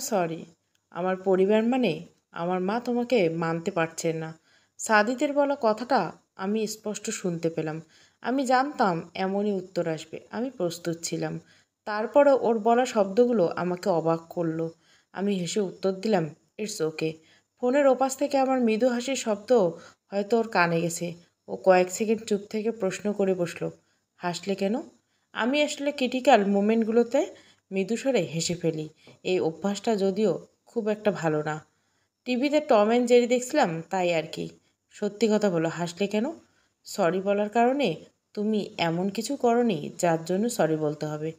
Sorry. আমার পরিবার মানে আমার মা তোমাকে মানতে পারছেন না। সাদিদের বলা কথাটা আমি স্পষ্ট শুনতে পেলাম। আমি জানতাম এমনই উত্তর আসবে। আমি প্রস্তুত ছিলাম। তারপরে ওর বলা শব্দগুলো আমাকে অবাক করলো। আমি হেসে উত্তর দিলাম, ইটস ওকে। ফোনের ওপাশ থেকে আমার মৃদু হাসির শব্দ হয়তো ওর কানে গেছে। ও কয়েক সেকেন্ড চুপ থেকে প্রশ্ন করে বসলো, হাসলে কেন? আমি আসলে ক্রিটিক্যাল মোমেন্টগুলোতে মৃদুস্বরে হেসে ফেলি। এই অভ্যাসটা যদিও খুব একটা ভালো না। টিভিতে টম অ্যান্ড জেরি দেখছিলাম, তাই আর কি। সত্যি কথা বলো, হাসলে কেন? সরি বলার কারণে? তুমি এমন কিছু করনি যার জন্য সরি বলতে হবে।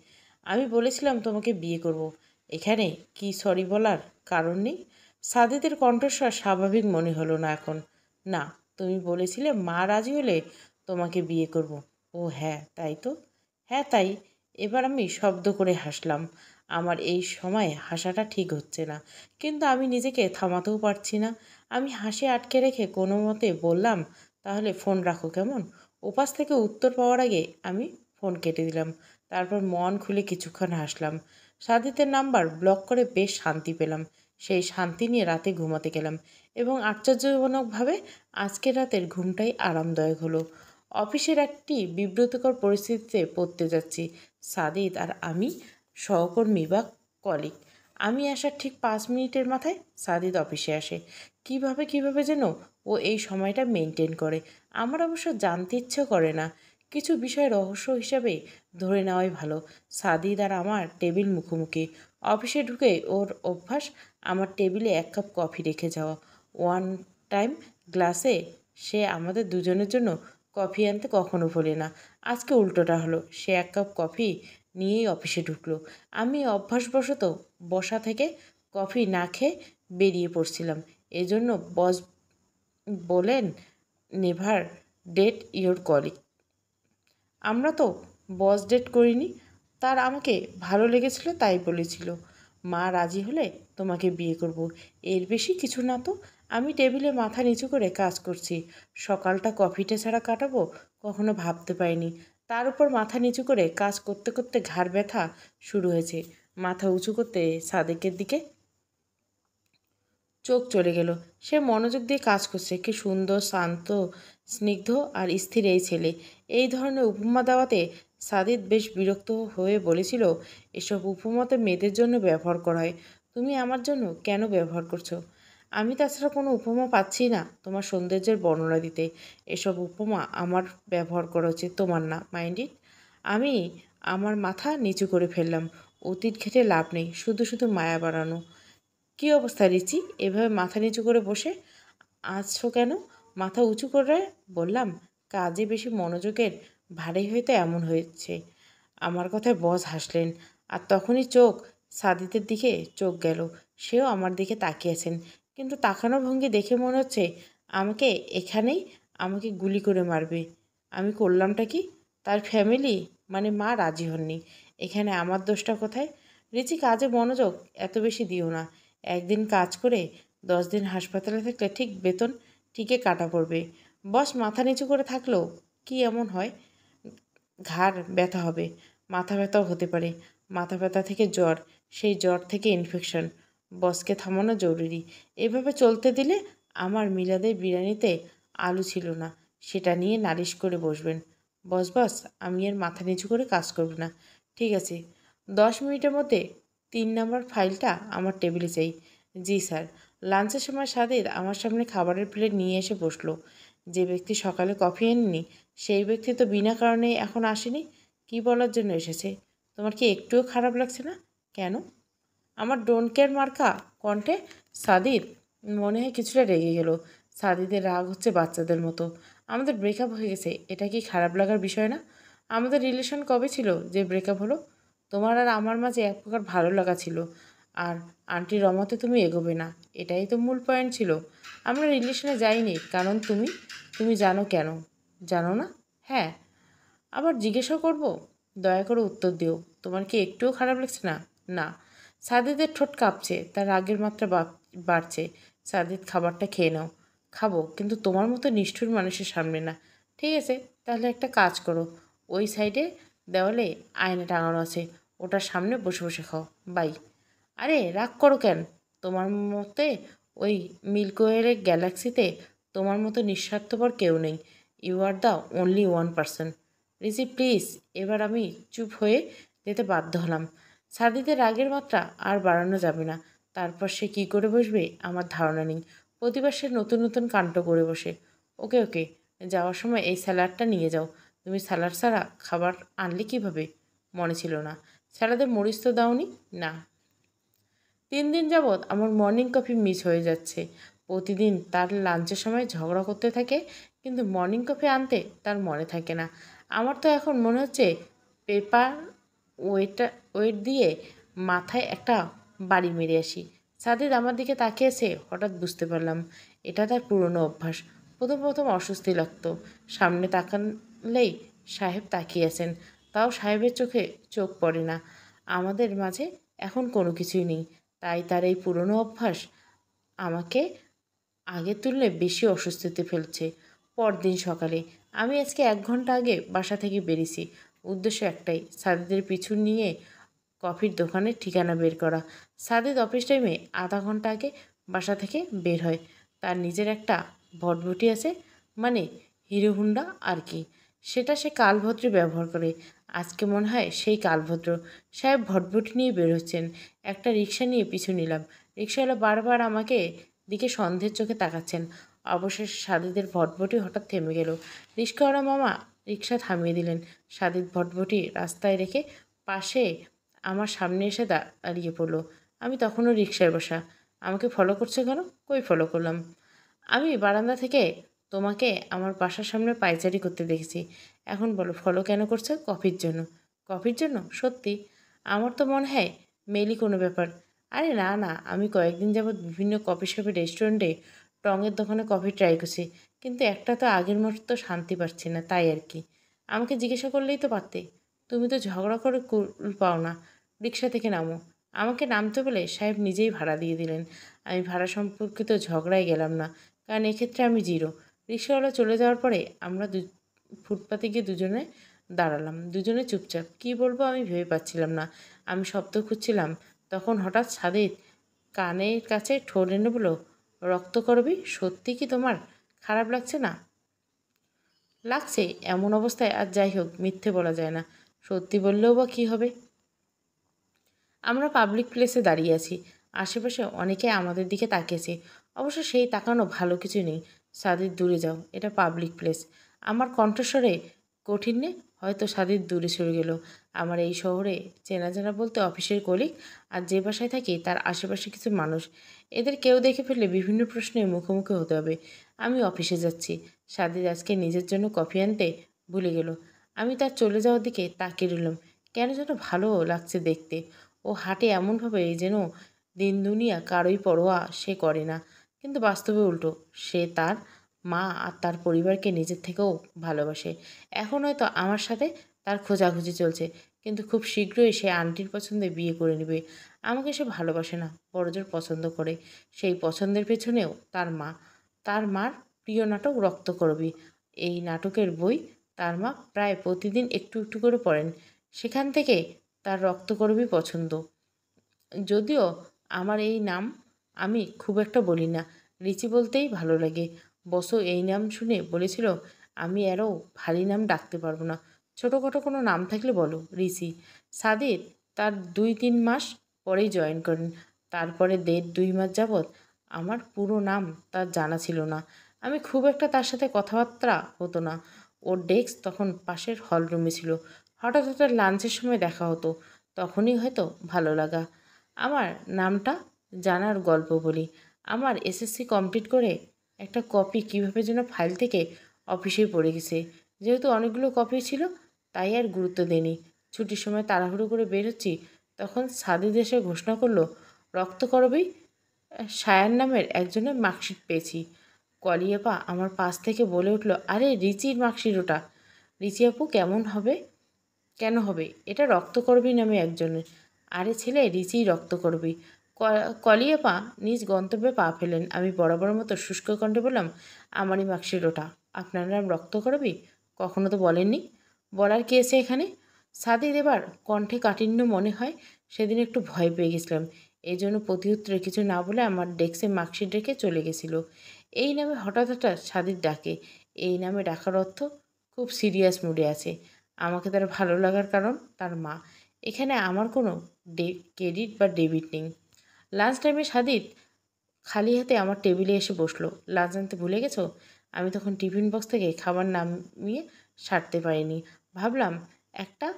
আমি বলেছিলাম তোমাকে বিয়ে করব। এখানে কি সরি বলার কারণ নেই? সাদিদের কণ্ঠস্বর স্বাভাবিক মনে হলো না এখন। না, তুমি বলেছিলে মা রাজি হলে তোমাকে বিয়ে করব। ও হ্যাঁ, তাই তো। হ্যাঁ তাই। এবার আমি শব্দ করে হাসলাম। আমার এই সময় হাসাটা ঠিক হচ্ছে না, কিন্তু আমি নিজেকে থামাতেও পারছি না। আমি হাসি আটকে রেখে কোনো মতে বললাম, তাহলে ফোন রাখো কেমন? ওপাশ থেকে উত্তর পাওয়ার আগে আমি ফোন কেটে দিলাম। তারপর মন খুলে কিছুক্ষণ হাসলাম। সাদিতের নাম্বার ব্লক করে বেশ শান্তি পেলাম। সেই শান্তি নিয়ে রাতে ঘুমাতে গেলাম এবং আশ্চর্যজনকভাবে আজকের রাতের ঘুমটাই আরামদায়ক হলো। অফিসের একটি বিব্রতকর পরিস্থিতিতে পড়তে যাচ্ছি। সাদিত আর আমি সহকর্মী বা কলিগ। আমি আসার ঠিক 5 মিনিটের মাথায় সাদিত অফিসে আসে। কিভাবে যেন ও এই সময়টা মেনটেন করে। আমার অবশ্য জানতে ইচ্ছে করে না। কিছু বিষয় রহস্য হিসাবে ধরে নেওয়াই ভালো। সাদিত আর আমার টেবিল মুখোমুখি। অফিসে ঢুকে ওর অভ্যাস আমার টেবিলে 1 কাপ কফি রেখে যাওয়া। ওয়ান টাইম গ্লাসে সে আমাদের দুজনের জন্য কফি আনতে কখনো ভোলে না। আজকে উল্টোটা হলো, সে 1 কাপ কফি নিয়েই অফিসে ঢুকলো। আমি অভ্যাসবশত বসা থেকে কফি না খেয়ে বেরিয়ে পড়ছিলাম। এজন্য বস বলেন, নেভার ডেট ইয়োর কলিগ। আমরা তো বস ডেট করিনি। তার আমাকে ভালো লেগেছিল তাই বলেছিল, মা রাজি হলে তোমাকে বিয়ে করব। এর বেশি কিছু না তো। আমি টেবিলে মাথা নিচু করে কাজ করছি। সকালটা কফিটা ছাড়া কাটাবো কখনো ভাবতে পারিনি। তার উপর মাথা নিচু করে কাজ করতে করতে ঘাড় ব্যথা শুরু হয়েছে। মাথা উঁচু করতে সাদেকের দিকে চোখ চলে গেল। সে মনোযোগ দিয়ে কাজ করছে। কি সুন্দর, শান্ত, স্নিগ্ধ আর স্থির এই ছেলে। এই ধরনের উপমা দেওয়াতে সাদিত বেশ বিরক্ত হয়ে বলেছিল, এসব উপমাতে মেয়েদের জন্য ব্যবহার করা হয়। তুমি আমার জন্য কেন ব্যবহার করছো? আমি তাছাড়া কোনো উপমা পাচ্ছি না তোমার সৌন্দর্যের বর্ণনা দিতে। এসব উপমা আমার ব্যবহার করা উচিত, তোমার না, মাইন্ড ইট। আমি আমার মাথা নিচু করে ফেললাম। অতীত ঘেটে লাভ নেই, শুধু শুধু মায়া বাড়ানো। কী অবস্থা রিচি? এভাবে মাথা নিচু করে বসে আছো কেন? মাথা উঁচু করে বললাম, কাজে বেশি মনোযোগের ভারী হইতে এমন হয়েছে। আমার কথায় বস হাসলেন। আর তখনই সাদিতের দিকে চোখ গেল। সেও আমার দিকে তাকিয়েছেন, কিন্তু তাকানো ভঙ্গি দেখে মনে হচ্ছে আমাকে এখানেই আমাকে গুলি করে মারবে। আমি করলামটা কি? তার ফ্যামিলি মানে মা রাজি হননি। এখানে আমার দোষটা কোথায়? রিচি, কাজে মনোযোগ এত বেশি দিও না। একদিন কাজ করে 10 দিন হাসপাতালে থাকলে ঠিক বেতন ঠিকই কাটা পড়বে। বস মাথা নিচু করে থাকলেও কি এমন হয়? ঘাড় ব্যথা হবে, মাথা ব্যথাও হতে পারে। মাথা ব্যথা থেকে জ্বর, সেই জ্বর থেকে ইনফেকশন। বসকে থামানো জরুরি। এভাবে চলতে দিলে আমার মিলাদের বিরিয়ানিতে আলু ছিল না, সেটা নিয়ে নালিশ করে বসবেন। বস, আমি এর মাথা নিচু করে কাজ করব না। ঠিক আছে, 10 মিনিটের মধ্যে 3 নম্বর ফাইলটা আমার টেবিলে চাই। জি স্যার। লাঞ্চের সময় সাদিদ আমার সামনে খাবারের প্লেট নিয়ে এসে বসলো। যে ব্যক্তি সকালে কফি আনেনি সেই ব্যক্তি তো বিনা কারণে এখন আসেনি। কি বলার জন্য এসেছে? তোমার কি একটুও খারাপ লাগছে না? কেন? আমার ডোন্ট কেয়ার মার্কা কণ্ঠে সাদিদ মনে হয় কিছুটা রেগে গেল। সাদিদের রাগ হচ্ছে বাচ্চাদের মতো। আমাদের ব্রেকআপ হয়ে গেছে, এটা কি খারাপ লাগার বিষয় না? আমাদের রিলেশন কবে ছিল যে ব্রেকআপ হলো? তোমার আর আমার মাঝে এক প্রকার ভালো লাগা ছিল, আর আন্টি রমাতে তুমি এগোবে না, এটাই তো মূল পয়েন্ট ছিল। আমরা রিলেশনে যাইনি কারণ তুমি জানো কেন? জানো না? হ্যাঁ। আবার জিজ্ঞাসা করব? দয়া করে উত্তর দিও। তোমার কি একটুও খারাপ লাগছে না? না। সাদিদের ঠোঁট কাঁপছে, তার রাগের মাত্রা বাড়ছে। সাদিদ, খাবারটা খেয়ে নাও। খাবো, কিন্তু তোমার মতো নিষ্ঠুর মানুষের সামনে না। ঠিক আছে, তাহলে একটা কাজ করো। ওই সাইডে দেওয়ালে আয়না টাঙানো আছে, ওটার সামনে বসে বসে খাও। বাই। আরে রাগ করো কেন? তোমার মতে ওই মিল্কওয়ের গ্যালাক্সিতে তোমার মতো নিঃস্বার্থপর কেউ নেই। You are the only one person. Rishi please. এবার আমি চুপ হয়ে যেতে বাধ্য হলাম। সাদিদের রাগের মাত্রা আর বাড়ানো যাবে না। তারপর সে কী করে বসবে আমার ধারণা নেই। প্রতিবার সে নতুন নতুন কাণ্ড করে বসে। ওকে ওকে, যাওয়ার সময় এই স্যালাডটা নিয়ে যাও। তুমি স্যালাড ছাড়া খাবার আনলে কীভাবে? মনে ছিল না। স্যালাডে মরিচ তো দাওনি? না। 3 দিন যাবৎ আমার মর্নিং কফি মিস হয়ে যাচ্ছে। প্রতিদিন তার লাঞ্চের সময় ঝগড়া করতে থাকে, কিন্তু মর্নিং কফি আনতে তার মনে থাকে না। আমার তো এখন মনে হচ্ছে পেপার ওয়েট দিয়ে মাথায় একটা বাড়ি মেরে আসি। সাদিদ আমার দিকে তাকিয়েছে, হঠাৎ বুঝতে পারলাম এটা তার পুরনো অভ্যাস। প্রথম প্রথম অস্বস্তি লাগতো। সামনে তাকালেই সাহেব তাকিয়ে আছেন, তাও সাহেবের চোখে চোখ পড়ে না। আমাদের মাঝে এখন কোনো কিছুই নেই, তাই তার এই পুরনো অভ্যাস আমাকে আগের তুলনায় বেশি অস্বস্তিতে ফেলছে। পরদিন সকালে আমি আজকে 1 ঘন্টা আগে বাসা থেকে বেরিয়েছি। উদ্দেশ্য একটাই, সাদিদের পিছু নিয়ে কফির দোকানের ঠিকানা বের করা। সাদিদ অফিস টাইমে আধা ঘন্টা আগে বাসা থেকে বের হয়। তার নিজের একটা ভটভটি আছে, মানে হিরো হুন্ডা আর কি। সেটা সে কালভদ্রে ব্যবহার করে। আজকে মনে হয় সেই কালভদ্র। সাহেব ভটভটি নিয়ে বের হচ্ছেন। একটা রিক্সা নিয়ে পিছু নিলাম। রিক্সাওয়ালা বারবার আমাকে দিকে সন্দেহের চোখে তাকাচ্ছেন। অবশেষে সাদিদের ভটভটি হঠাৎ থেমে গেল। রিক্সাওয়ালা মামা রিক্সা থামিয়ে দিলেন। সাদিদ ভটভটি রাস্তায় রেখে পাশে আমার সামনে এসে দাঁড়িয়ে পড়ল। আমি তখনও রিক্সায় বসা। আমাকে ফলো করছো কেন? কই ফলো করলাম? আমি বারান্দা থেকে তোমাকে আমার বাসার সামনে পায়চারি করতে দেখেছি। এখন বলো ফলো কেন করছো? কফির জন্য? কফির জন্য? সত্যি? আমার তো মনে হয় মেলি কোনো ব্যাপার। আরে না না, আমি কয়েকদিন যাবৎ বিভিন্ন কফি শপে, রেস্টুরেন্টে, টঙের দোকানে কফি ট্রাই করছি, কিন্তু একটা তো আগের মতো শান্তি পাচ্ছি না, তাই আর কি। আমাকে জিজ্ঞাসা করলেই তো পারতে। তুমি তো ঝগড়া করে কুল পাও না। রিক্সা থেকে নামো। আমাকে নামতে বলে সাহেব নিজেই ভাড়া দিয়ে দিলেন। আমি ভাড়া সম্পর্কিত ঝগড়ায় গেলাম না, কারণ এক্ষেত্রে আমি জিরো। রিক্সাওয়ালা চলে যাওয়ার পরে আমরা ফুটপাতে গিয়ে দুজনে দাঁড়ালাম। দুজনে চুপচাপ। কী বলবো আমি ভেবে পাচ্ছিলাম না। আমি শব্দ খুঁজছিলাম, তখন হঠাৎ সাদিদ কানের কাছে ঠোঁট এনে বলল, রক্ত করবি? সত্যি কি তোমার খারাপ লাগছে না? লাগছে। এমন অবস্থায় আর যাই হোক, মিথ্যে বলা যায় না। সত্যি বললেও বা কী হবে? আমরা পাবলিক প্লেসে দাঁড়িয়ে আছি। আশেপাশে অনেকে আমাদের দিকে তাকিয়েছে। অবশ্য সেই তাকানো ভালো কিছু নেই। সাদিদ দূরে যাও, এটা পাবলিক প্লেস। আমার কণ্ঠস্বরে কঠিনে হয়তো সাদিদ দূরে সরে গেল। আমার এই শহরে চেনা জানা বলতে অফিসের কলিগ আর যে বাসায় থাকি তার আশেপাশে কিছু মানুষ। এদের কেউ দেখে ফেললে বিভিন্ন প্রশ্নের মুখোমুখি হতে হবে। আমি অফিসে যাচ্ছি। সাদিদ আজকে নিজের জন্য কফি আনতে ভুলে গেল। আমি তার চলে যাওয়ার দিকে তাকিয়ে রইলাম। কেন যেন ভালো লাগছে দেখতে। ও হাঁটে এমনভাবে যেন দিন দুনিয়া কারোই পরোয়া সে করে না, কিন্তু বাস্তবে উল্টো। সে তার মা আর তার পরিবারকে নিজের থেকেও ভালোবাসে। এখন হয়তো আমার সাথে তার খোঁজাখুঁজি চলছে, কিন্তু খুব শীঘ্রই সে আন্টির পছন্দে বিয়ে করে নেবে। আমাকে সে ভালোবাসে না, বড়জোর পছন্দ করে। সেই পছন্দের পেছনেও তার মার প্রিয় নাটক রক্তকরবী। এই নাটকের বই তার মা প্রায় প্রতিদিন একটু একটু করে পড়েন। সেখান থেকে তার রক্তকরবী পছন্দ। যদিও আমার এই নাম আমি খুব একটা বলি না, রিচি বলতেই ভালো লাগে। বসও এই নাম শুনে বলেছিল আমি আরও ভারী নাম ডাকতে পারবো না। ছোটোখাটো কোনো নাম থাকলে বলো। রিচি। সাদিদ তার 2-3 মাস পরেই জয়েন করেন। তারপরে 1.5-2 মাস যাবৎ আমার পুরো নাম তার জানা ছিল না। আমি খুব একটা তার সাথে কথাবার্তা হতো না। ওর ডেস্ক তখন পাশের হল রুমে ছিল। হঠাৎ হঠাৎ লাঞ্চের সময় দেখা হতো, তখনই হয়তো ভালো লাগা। আমার নামটা জানার গল্প বলি। আমার এসএসসি কমপ্লিট করে একটা কপি কীভাবে যেন ফাইল থেকে অফিসেই পড়ে গেছে। যেহেতু অনেকগুলো কপি ছিল, তাই আর গুরুত্ব দেইনি। ছুটির সময় তাড়াহুড়ো করে বের হচ্ছি, তখন সাদিদ এসে ঘোষণা করলো, রক্তকরবী সায়ান নামের একজনের মার্কশিট পেয়েছি। কলিয়াপা আমার পাশ থেকে বলে উঠল, আরে রিচির মার্কশিট ওটা। রিচি আপু কেমন হবে? কেন হবে? এটা রক্তকরবী নামে একজনের। আরে ছেলে, রিচিই রক্তকরবী। কলিয়াপা নিজ গন্তব্যে পা ফেলেন। আমি বরাবর মতো শুষ্ক কণ্ঠে বললাম, আমারই মার্কশিট ওটা। আপনার নাম রক্তকরবী? কখনো তো বলেননি। বলার কি আছে এখানে? সাদিদ এবার কণ্ঠে কাঠিন্য মনে হয় সেদিন একটু ভয় পেয়ে গেছিলাম। এই জন্য প্রতিউত্তরে কিছু না বলে আমার ডেস্কে মার্কশিট রেখে চলে গেছিল। এই নামে হঠাৎ হঠাৎ সাদির ডাকে। এই নামে ডাকার অর্থ খুব সিরিয়াস মুডে আছে। আমাকে তার ভালো লাগার কারণ তার মা। এখানে আমার কোনো ক্রেডিট বা ডেবিট নেই। লাঞ্চ টাইমে সাদিত খালি হাতে আমার টেবিলে এসে বসলো। লাঞ্চ আনতে ভুলে গেছো? আমি তখন টিফিন বক্স থেকে খাবার নামিয়ে সারতে পারিনি। ভাবলাম একটা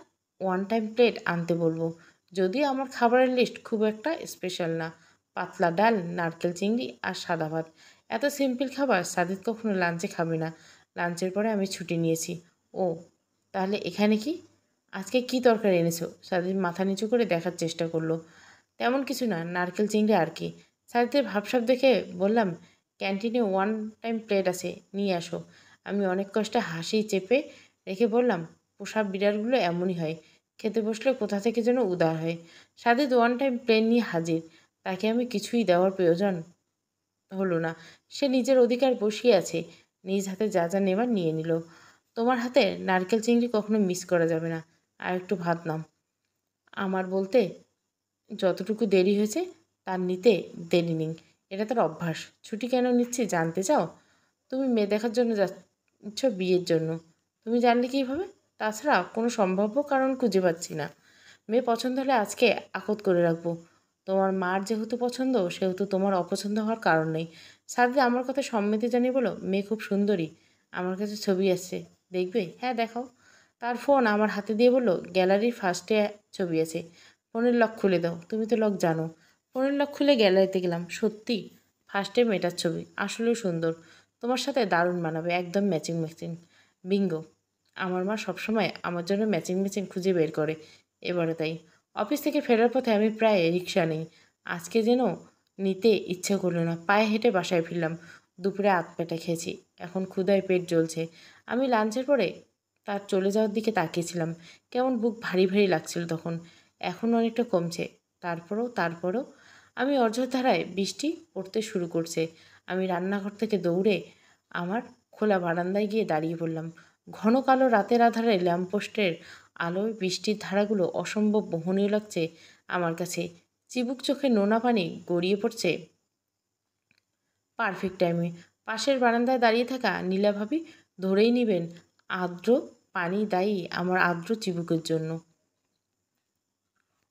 ওয়ান টাইম প্লেট আনতে বলবো। যদিও আমার খাবারের লিস্ট খুব একটা স্পেশাল না। পাতলা ডাল, নারকেল চিংড়ি আর সাদা ভাত। এত সিম্পল খাবার সাদিত কখনো লাঞ্চে খাবে না। লাঞ্চের পরে আমি ছুটি নিয়েছি। ও, তাহলে এখানে কি? আজকে কি তরকারি এনেছো? সাদিত মাথা নিচু করে দেখার চেষ্টা করলো। তেমন কিছু না, নারকেল চিংড়ি আর কি। স্যারদের ভাবসাব দেখে বললাম, ক্যান্টিনে ওয়ান টাইম প্লেট আছে, নিয়ে আসো। আমি অনেক কষ্টে হাসি চেপে রেখে বললাম, পোষা বিড়ালগুলো এমনই হয়, খেতে বসলে কোথা থেকে যেন উদার হয়। সাদিদ ওয়ান টাইম প্লেট নিয়ে হাজির। তাকে আমি কিছুই দেওয়ার প্রয়োজন হলো না। সে নিজের অধিকার বসিয়ে আছে। নিজ হাতে যা যা নেবার নিয়ে নিল। তোমার হাতে নারকেল চিংড়ি কখনো মিস করা যাবে না। আর একটু ভাত নাও। আমার বলতে যতটুকু দেরি হয়েছে তার নিতে দেরি নেই। এটা তার অভ্যাস। ছুটি কেন নিচ্ছি জানতে চাও? তুমি মেয়ে দেখার জন্য যাচ্ছ, বিয়ের জন্য। তুমি জানলে কীভাবে? তাছাড়া কোনো সম্ভাব্য কারণ খুঁজে পাচ্ছি না। মেয়ে পছন্দ হলে আজকে আকত করে রাখবো। তোমার মার যেহেতু পছন্দ সেহেতু তোমার অপছন্দ হওয়ার কারণ নেই। সাথে আমার কথা সম্মতি জানিয়ে বলো, মেয়ে খুব সুন্দরী। আমার কাছে ছবি আছে, দেখবে? হ্যাঁ, দেখাও। তার ফোন আমার হাতে দিয়ে বলল, গ্যালারির ফার্স্টে ছবি আছে। ফোনের লক খুলে দাও। তুমি তো লক জানো। ফোনের লক খুলে গ্যালারিতে গেলাম। সত্যি ফার্স্টে মেয়েটার ছবি, আসলেও সুন্দর। তোমার সাথে দারুণ মানাবে, একদম ম্যাচিং ম্যাচিং। বিঙ্গো। আমার মা সবসময় আমার জন্য ম্যাচিং ম্যাচিং খুঁজে বের করে। এবারে তাই। অফিস থেকে ফেরার পথে আমি প্রায় রিক্সা নেই। আজকে যেন নিতে ইচ্ছে করলো না। পায়ে হেঁটে বাসায় ফিরলাম। দুপুরে আধ পেটা খেয়েছি। এখন ক্ষুধায় পেট জ্বলছে। আমি লাঞ্চের পরে তার চলে যাওয়ার দিকে তাকিয়েছিলাম। কেমন বুক ভারী ভারী লাগছিল তখন। এখন অনেকটা কমছে। তারপরও আমি অর্ধধারায় বৃষ্টি পড়তে শুরু করছে। আমি রান্নাঘর থেকে দৌড়ে আমার খোলা বারান্দায় গিয়ে দাঁড়িয়ে পড়লাম। ঘন কালো রাতের আধারে ল্যাম্পপোস্টের আলোয় বৃষ্টির ধারাগুলো অসম্ভব মোহনীয় লাগছে আমার কাছে। চিবুক চোখে নোনা পানি গড়িয়ে পড়ছে পারফেক্ট টাইমে। পাশের বারান্দায় দাঁড়িয়ে থাকা নীলাভাবি ধরেই নেবেন আর্দ্র পানি দায়ী আমার আর্দ্র চিবুকের জন্য।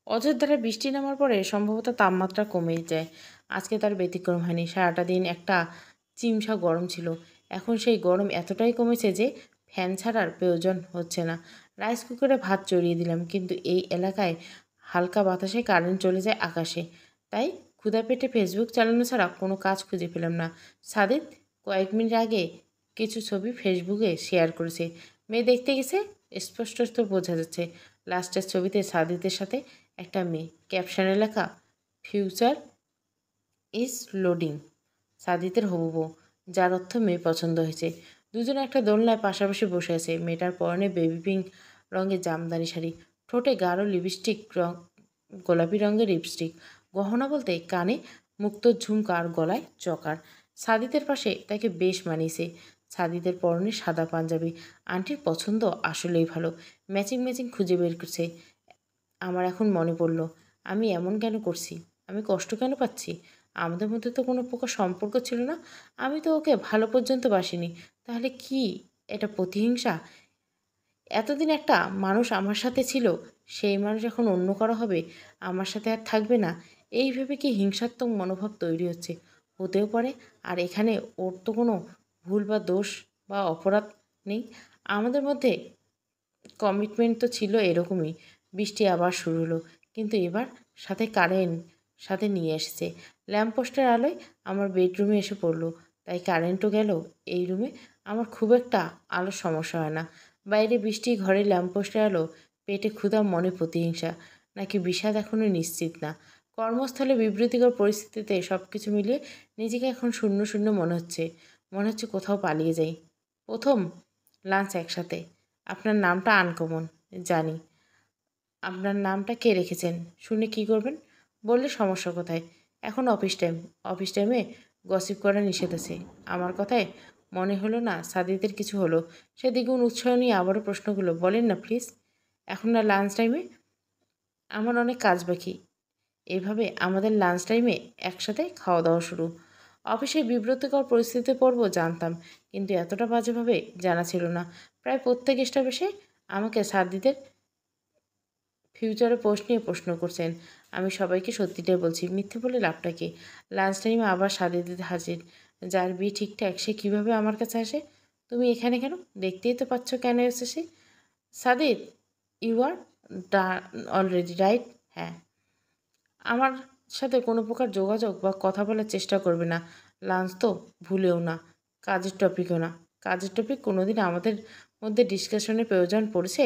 অযোধ্যায় বৃষ্টি নামার পরে সম্ভবত তাপমাত্রা কমে যায়। আজকে তার ব্যতিক্রম হয়নি। সারাটা দিন একটা চিমসা গরম ছিল। এখন সেই গরম এতটাই কমেছে যে ফ্যান ছাড়ার প্রয়োজন হচ্ছে না। রাইস কুকারে ভাত চড়িয়ে দিলাম, কিন্তু এই এলাকায় হালকা বাতাসে কারেন্ট চলে যায় আকাশে। তাই ক্ষুধা পেটে ফেসবুক চালানো ছাড়া কোনো কাজ খুঁজে পেলাম না। সাদিত কয়েক মিনিট আগে কিছু ছবি ফেসবুকে শেয়ার করেছে। মেয়ে দেখতে গেছে, স্পষ্ট বোঝা যাচ্ছে। লাস্টের ছবিতে সাদিতের সাথে একটা মেয়ে, ক্যাপশনে লেখা, ফিউচার ইজ লোডিং। সাদিতের হবু বউ, যার অর্থ মেয়ে পছন্দ হয়েছে। দুজনে একটা দোলনায় পাশাপাশি বসে আছে। মেয়েটার পরনে বেবি পিঙ্ক রঙের জামদানি শাড়ি, ঠোঁটে গাঢ় লিপস্টিক, গোলাপি রঙের লিপস্টিক, গহনা বলতে কানে মুক্তোর ঝুমকা আর গলায় চকার। সাদিতের পাশে তাকে বেশ মানিয়েছে। সাদিতের পরনে সাদা পাঞ্জাবি। আন্টির পছন্দ আসলেই ভালো। ম্যাচিং ম্যাচিং খুঁজে বের করছে। আমার এখন মনে পড়ল, আমি এমন কেন করছি? আমি কষ্ট কেন পাচ্ছি? আমাদের মধ্যে তো কোনো প্রকার সম্পর্ক ছিল না। আমি তো ওকে ভালো পর্যন্ত বাসিনি। তাহলে কি এটা প্রতিহিংসা? এতদিন একটা মানুষ আমার সাথে ছিল, সেই মানুষ এখন অন্য কারো হবে, আমার সাথে আর থাকবে না। এই ভেবে কি হিংসাত্মক মনোভাব তৈরি হচ্ছে? হতেও পারে। আর এখানে ওর তো কোনো ভুল বা দোষ বা অপরাধ নেই। আমাদের মধ্যে কমিটমেন্ট তো ছিল এরকমই। বৃষ্টি আবার শুরু হলো, কিন্তু এবার সাথে কারেন্ট সাথে নিয়ে এসেছে। ল্যাম্পপোস্টের আলোয় আমার বেডরুমে এসে পড়লো। তাই কারেন্টও গেল। এই রুমে আমার খুব একটা আলোর সমস্যা হয় না। বাইরে বৃষ্টি, ঘরে ল্যাম্পপোস্টের আলো। পেটে ক্ষুধা, মনে প্রতিহিংসা, নাকি বিষাদ এখনও নিশ্চিত না। কর্মস্থলে বিব্রতিকর পরিস্থিতিতে সব কিছু মিলিয়ে নিজেকে এখন শূন্য শূন্য মনে হচ্ছে। মনে হচ্ছে কোথাও পালিয়ে যাই। প্রথম লাঞ্চ একসাথে। আপনার নামটা আনকমন, জানি। আপনার নামটা কে রেখেছেন? শুনে কি করবেন? বললে সমস্যা কোথায়? এখন অফিস টাইম। অফিস টাইমে গসিপ করা নিষেধ আছে। আমার কথায় মনে হলো না সাদিদের কিছু হলো। সে দ্বিগুণ উৎসাহ নিয়ে আবারও প্রশ্নগুলো, বলেন না প্লিজ। এখন না লাঞ্চ টাইমে? আমার অনেক কাজ বাকি। এভাবে আমাদের লাঞ্চ টাইমে একসাথে খাওয়া দাওয়া শুরু। অফিসে বিব্রতকর পরিস্থিতিতে পড়বো জানতাম, কিন্তু এতটা বাজেভাবে জানা ছিল না। প্রায় প্রত্যেক স্টাফ এসে আমাকে সাদিদের ফিউচারে পোস্ট নিয়ে প্রশ্ন করছেন। আমি সবাইকে সত্যিটাই বলছি, মিথ্যে বলে লাভটা কি? লাঞ্চ টাইমে আবার সাদিদিতে হাজির। যার বিয়ে ঠিকঠাক সে কীভাবে আমার কাছে আসে? তুমি এখানে কেন? দেখতেই তো পাচ্ছ কেন এসেছি। Sadid, you are done already, right? হ্যাঁ। আমার সাথে কোনো প্রকার যোগাযোগ বা কথা বলার চেষ্টা করবে না। লাঞ্চ তো ভুলেও না। কাজের টপিকও না। কাজের টপিক কোনোদিন আমাদের মধ্যে ডিসকাশনের প্রয়োজন পড়েছে?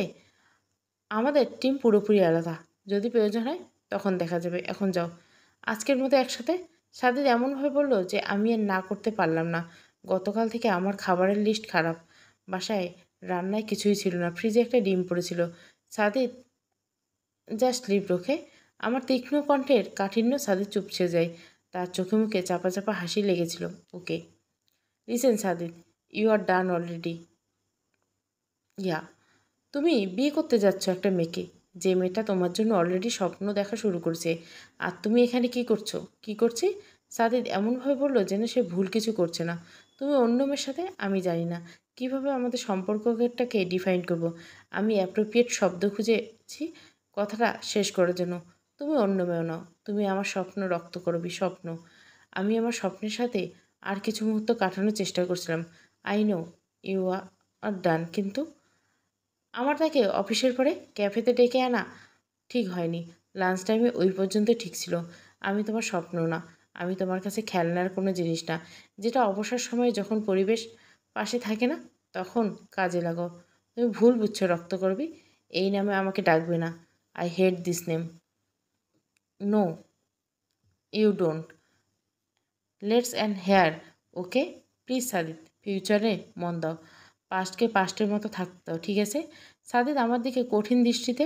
আমাদের টিম পুরোপুরি আলাদা। যদি প্রয়োজন হয় তখন দেখা যাবে। এখন যাও। আজকের মতো একসাথে। সাদিদ এমনভাবে বলল যে আমি আর না করতে পারলাম না। গতকাল থেকে আমার খাবারের লিস্ট খারাপ। বাসায় রান্নায় কিছুই ছিল না। ফ্রিজে একটা ডিম পড়েছিল। সাদিদ, জাস্ট লিভ, ওকে? আমার তীক্ষ্ণ কণ্ঠের কাঠিন্য সাদিদ চুপসে যায়। তার চোখে মুখে চাপা চাপা হাসি লেগেছিল। Okay, listen Sadid, you are done already. Yeah, তুমি বিয়ে করতে যাচ্ছ একটা মেয়েকে, যে মেয়েটা তোমার জন্য অলরেডি স্বপ্ন দেখা শুরু করছে। আর তুমি এখানে কি করছো? কি করছি? সাদিদ এমনভাবে বলল যেন সে ভুল কিছু করছে না। তুমি অন্য মেয়ের সাথে, আমি জানি না কিভাবে আমাদের সম্পর্কটাকে ডিফাইন করব। আমি অ্যাপ্রোপ্রিয়েট শব্দ খুঁজেছি কথাটা শেষ করার জন্য। তুমি অন্য মেয়েও নাও। তুমি আমার স্বপ্ন রক্ত করবি, স্বপ্ন। আমি আমার স্বপ্নের সাথে আর কিছু মুহূর্ত কাটানোর চেষ্টা করছিলাম। আই নো ইউ আর ডান, কিন্তু আমার তাকে অফিসের পরে ক্যাফেতে ডেকে আনা ঠিক হয়নি। লাঞ্চ টাইমে ওই পর্যন্ত ঠিক ছিল। আমি তোমার স্বপ্ন না। আমি তোমার কাছে খেলনার কোনো জিনিস না, যেটা অবসর সময়ে যখন পরিবেশ পাশে থাকে না তখন কাজে লাগাও। তুমি ভুল বুঝছো রক্ত করবি। এই নামে আমাকে ডাকবে না। I hate this name. No, you don't. Let's and here, okay? Please Sadid, ফিউচারে মন দাও। পাস্টকে পাস্টের মতো থাকতে দাও, ঠিক আছে? সাদিদ আমার দিকে কঠিন দৃষ্টিতে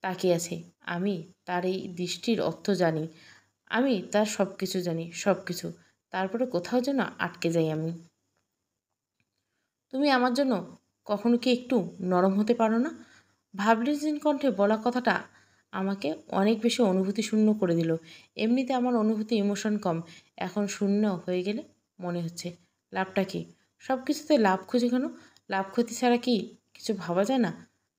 তাকিয়ে আছে। আমি তার এই দৃষ্টির অর্থ জানি। আমি তার সব কিছু জানি, সব কিছু। তারপরে কোথাও যেন আটকে যাই আমি। তুমি আমার জন্য কখনো কি একটু নরম হতে পারো না? ভাবলেশীন কণ্ঠে বলা কথাটা আমাকে অনেক বেশি অনুভূতি শূন্য করে দিল। এমনিতে আমার অনুভূতি ইমোশন কম, এখন শূন্য হয়ে গেলে মনে হচ্ছে। লাভটা কি? সব কিছুতে লাভ খুঁজে কেন? লাভ ক্ষতি ছাড়া কি কিছু ভাবা যায় না?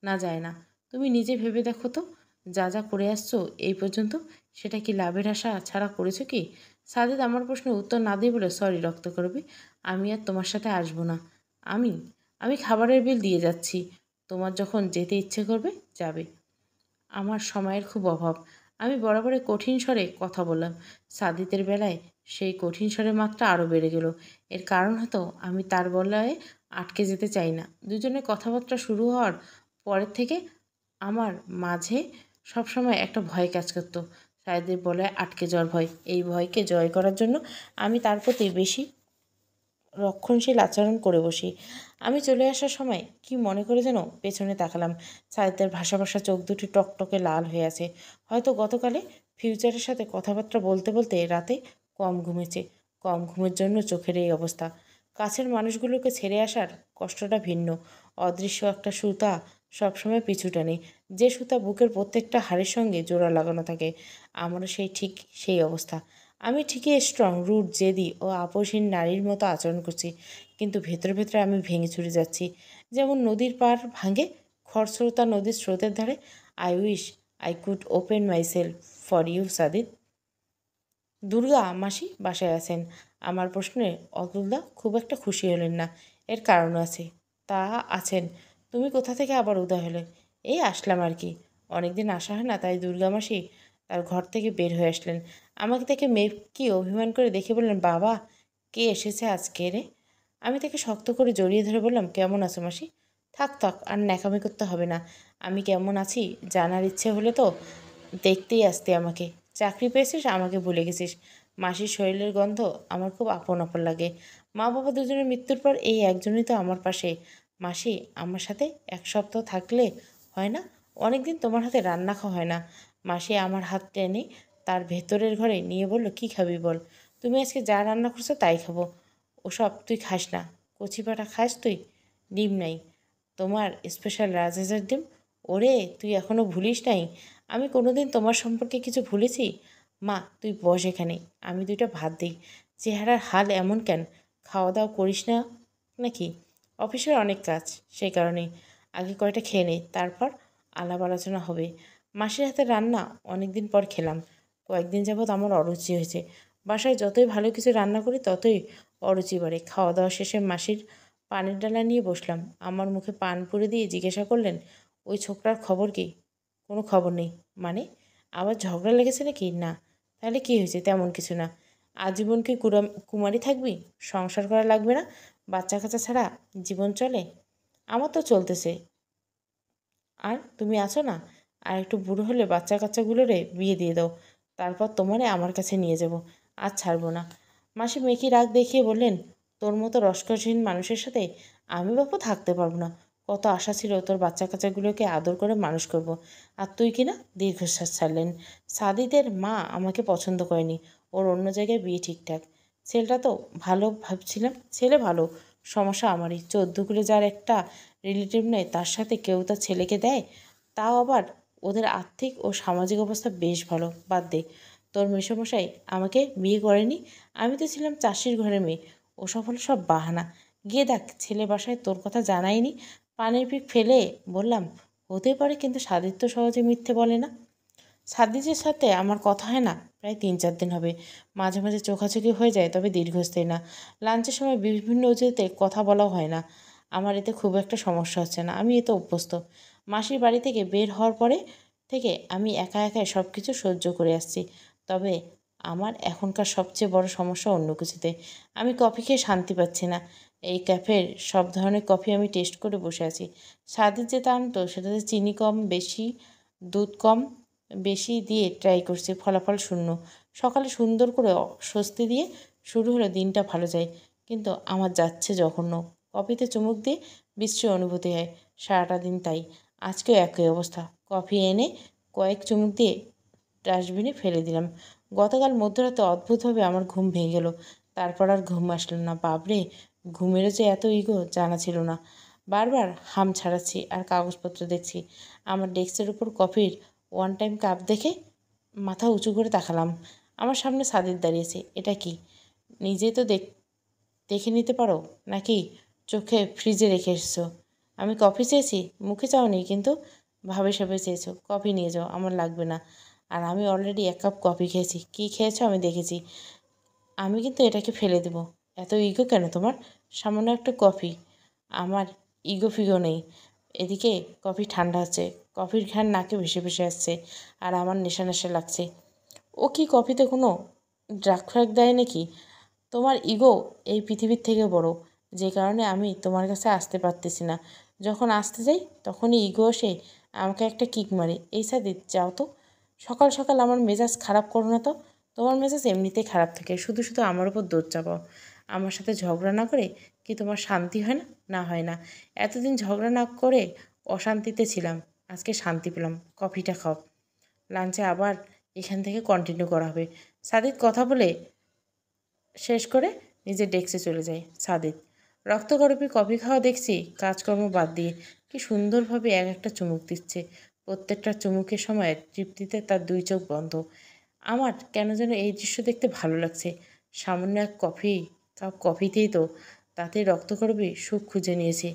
না, যায় না। তুমি নিজে ভেবে দেখো তো, যা যা করে আসছো এই পর্যন্ত, সেটা কি লাভের আশা ছাড়া করেছো কি? সাজিদ আমার প্রশ্নের উত্তর না দিয়ে বলে, সরি রক্ত করবি, আমি আর তোমার সাথে আসবো না। আমি আমি খাবারের বিল দিয়ে যাচ্ছি। তোমার যখন যেতে ইচ্ছে করবে যাবে। আমার সময়ের খুব অভাব। আমি বরাবরের কঠিন স্বরে কথা বললাম। সাদিতের বেলায় সেই কঠিন স্বরের মাত্রা আরও বেড়ে গেল। এর কারণ হয়তো আমি তার বলয়ে আটকে যেতে চাই না। দুজনের কথাবার্তা শুরু হওয়ার পরের থেকে আমার মাঝে সবসময় একটা ভয় কাজ করতো। সাদিতের বলয়ে আটকে যাওয়ার ভয়। এই ভয়কে জয় করার জন্য আমি তার প্রতি বেশি রক্ষণশীল আচরণ করে বসি। আমি চলে আসার সময় কি মনে করে যেন পেছনে তাকালাম। সাহিত্যের ভাষা ভাষা চোখ দুটি টকটকে লাল হয়ে আছে। হয়তো গতকালে ফিউচারের সাথে কথাবার্তা বলতে বলতে রাতে কম ঘুমেছে। কম ঘুমের জন্য চোখের এই অবস্থা। কাছের মানুষগুলোকে ছেড়ে আসার কষ্টটা ভিন্ন। অদৃশ্য একটা সুতা সবসময় পিছু টানে, যে সুতা বুকের প্রত্যেকটা হাড়ের সঙ্গে জোড়া লাগানো থাকে। আমারও ঠিক সেই অবস্থা। আমি ঠিকই স্ট্রং, রুট, জেদি ও আপোষহীন নারীর মতো আচরণ করছি, কিন্তু ভেতরে ভেতরে আমি ভেঙে চুরে যাচ্ছি। যেমন নদীর পাড় ভাঙে খরস্রোতা নদীর স্রোতের ধারে। I wish I could open myself for you Sadid. Durga মাসি বাসায় আছেন। আমার প্রশ্নে অতুলদা খুব একটা খুশি হলেন না। এর কারণ আছে। তা আছেন। তুমি কোথা থেকে আবার উদয় হলে? এই আসলাম আর কি। অনেকদিন আসা হয় না, তাই দুর্গা মাসি তার ঘর থেকে বের হয়ে আসলেন। আমাকে দেখে মেয়েকে অভিমান করে দেখে বললেন, বাবা, কে এসেছে আজকে রে? আমি তাকে শক্ত করে জড়িয়ে ধরে বললাম, কেমন আছো মাসি? থাক থাক, আর ন্যাকামি করতে হবে না। আমি কেমন আছি জানার ইচ্ছে হলে তো দেখতেই আসতে আমাকে। চাকরি পেয়েছিস, আমাকে ভুলে গেছিস। মাসির শরীরের গন্ধ আমার খুব আপন আপন লাগে। মা বাবা দুজনের মৃত্যুর পর এই একজনই তো আমার পাশে। মাসি আমার সাথে এক সপ্তাহ থাকলে হয় না? অনেক দিন তোমার হাতে রান্না খাওয়া হয় না। মাসি আমার হাত টেনে তার ভেতরের ঘরে নিয়ে বলল, কী খাবি বল? তুমি আজকে যা রান্না করছো তাই খাবো। ওসব তুই খাস না। কচি পাটা খাস তুই? ডিম নাই? তোমার স্পেশাল রাজহাঁসের ডিম? ওরে, তুই এখনও ভুলিস নাই? আমি কোনোদিন তোমার সম্পর্কে কিছু ভুলেছি? মা তুই বস এখানে, আমি দুইটা ভাত দিই। চেহারার হাল এমন কেন? খাওয়া দাওয়া করিস না নাকি? অফিসের অনেক কাজ, সেই কারণেই। আগে কয়টা খেয়ে নেই, তারপর আলাপ আলোচনা হবে। মাসির হাতে রান্না অনেক দিন পর খেলাম। কয়েকদিন যাবৎ আমার অরুচি হয়েছে। বাসায় যতই ভালো কিছু রান্না করি ততই অরুচি বাড়ে। খাওয়া দাওয়া শেষে মাসির পানের ডালা নিয়ে বসলাম। আমার মুখে পান পুরে দিয়ে জিজ্ঞাসা করলেন, ওই ছোকরার খবর কি? কোনো খবর নেই মানে? আবার ঝগড়া লেগেছে নাকি? না। তাহলে কি হয়েছে? তেমন কিছু না। আজীবন কি কুমারী থাকবি? সংসার করা লাগবে না? বাচ্চা কাচ্চা ছাড়া জীবন চলে? আমার তো চলতেছে। আর তুমি আছো না? আর একটু বুড়ো হলে বাচ্চা কাচ্চাগুলোরে বিয়ে দিয়ে দাও, তারপর তোমারে আমার কাছে নিয়ে যাব। আর ছাড়বো না। মাসি মেকি রাগ দেখিয়ে বললেন, তোর মতো রসকসহীন মানুষের সাথে আমি বাপু থাকতে পারবো না। কত আশা ছিল তোর বাচ্চা কাচ্চাগুলোকে আদর করে মানুষ করব। আর তুই কিনা? দীর্ঘশ্বাস ছাড়লেন। সাদিদের মা আমাকে পছন্দ করেনি। ওর অন্য জায়গায় বিয়ে ঠিকঠাক। ছেলেটা তো ভালো ভাবছিলাম, ছেলে ভালো, সমস্যা আমারই। চোদ্দগুলো যার একটা রিলেটিভ নেই, তার সাথে কেউ তার ছেলেকে দেয়? তাও আবার ওদের আর্থিক ও সামাজিক অবস্থা বেশ ভালো। বাদ দে, তোর মেসোমশাই আমাকে বিয়ে করেনি। আমি তো ছিলাম চাষির ঘরের মেয়ে। ওসব হলো সব বাহানা। গিয়ে দেখ, ছেলে বাসায় তোর কথা জানায়নি। পানির পিক ফেলে বললাম, হতে পারে, কিন্তু সাদিত্য সহজে মিথ্যে বলে না। সাদিজের সাথে আমার কথা হয় না প্রায় 3-4 দিন হবে। মাঝে মাঝে চোখাচোখি হয়ে যায়, তবে দীর্ঘস্থায়ী না। লাঞ্চের সময় বিভিন্ন অজুহাতে কথা বলাও হয় না। আমার এতে খুব একটা সমস্যা হচ্ছে না, আমি এতে অভ্যস্ত। মাসির বাড়ি থেকে বের হওয়ার পরে থেকে আমি একা একাই সব কিছু সহ্য করে আসছি। তবে আমার এখনকার সবচেয়ে বড় সমস্যা অন্য কিছুতে। আমি কফি খেয়ে শান্তি পাচ্ছি না। এই ক্যাফের সব ধরনের কফি আমি টেস্ট করে বসে আছি। স্বাদের যেটা আনতো সেটাতে চিনি কম, বেশি দুধ কম বেশি দিয়ে ট্রাই করছি, ফলাফল শূন্য। সকালে সুন্দর করে স্বস্তি দিয়ে শুরু হলো দিনটা, ভালো যায়। কিন্তু আমার যাচ্ছে জঘন্য। কফিতে চুমুক দিয়ে বিশ্রী অনুভূতি হয় সারাটা দিন। তাই আজকেও একই অবস্থা। কফি এনে কয়েক চুমুক দিয়ে ডাস্টবিনে ফেলে দিলাম। গতকাল মধ্যরাতে অদ্ভুতভাবে আমার ঘুম ভেঙে গেল। তারপর আর ঘুম আসলো না। বাপরে, ঘুমেরও যে এত ইগো জানা ছিল না। বারবার হাম ছাড়াচ্ছি আর কাগজপত্র দেখছি। আমার ডেস্কের উপর কফির ওয়ান টাইম কাপ দেখে মাথা উঁচু করে তাকালাম। আমার সামনে সাদিদ দাঁড়িয়েছে। এটা কি? নিজেই তো দেখে নিতে পারো, নাকি চোখে ফ্রিজে রেখে এসেছো? আমি কফি চেয়েছি, মুখে চাওনি, কিন্তু ভাবে সাবে চেয়েছো। কফি নিয়ে যাও, আমার লাগবে না। আর আমি অলরেডি 1 কাপ কফি খেয়েছি। কি খেয়েছো আমি দেখেছি। আমি কিন্তু এটাকে ফেলে দেবো। এত ইগো কেন তোমার? সামান্য একটা কফি। আমার ইগো ফিগো নেই। এদিকে কফি ঠান্ডা হচ্ছে, কফির ঘ্রাণ নাকে ভেসে ভেসে আসছে, আর আমার নেশা নেশা লাগছে। ও কি কফিতে কোনো ড্রাগ ফ্রাগ দেয় নাকি? তোমার ইগো এই পৃথিবীর থেকে বড়, যে কারণে আমি তোমার কাছে আসতে পারতেছি না। যখন আসতে যাই তখনই ইগো এসে আমাকে একটা কিক মারে। এই সাদিদ, যাও তো। সকাল সকাল আমার মেজাজ খারাপ করো না তো। তোমার মেজাজ এমনিতেই খারাপ থাকে, শুধু শুধু আমার উপর দোষ চাপাও। আমার সাথে ঝগড়া না করে কি তোমার শান্তি হয় না? না হয় না। এতদিন ঝগড়া না করে অশান্তিতে ছিলাম, আজকে শান্তি পেলাম। কফিটা খাও, লাঞ্চে আবার এখান থেকে কন্টিনিউ করা হবে। সাদিদ কথা বলে শেষ করে নিজের ডেস্কে চলে যায়। সাদিদ রক্তগরমে কফি খাওয়া দেখছি কাজকর্ম বাদ দিয়ে কি সুন্দরভাবে এক একটা চুমুক দিচ্ছে। প্রত্যেকটা চুমুকের সময় তৃপ্তিতে তার 2 চোখ বন্ধ। আমার কেন যেন এই দৃশ্য দেখতে ভালো লাগছে। সামান্য এক কাপ কফিতেই তো তাতে রক্তগরমে সুখ খুঁজে নিয়েছি,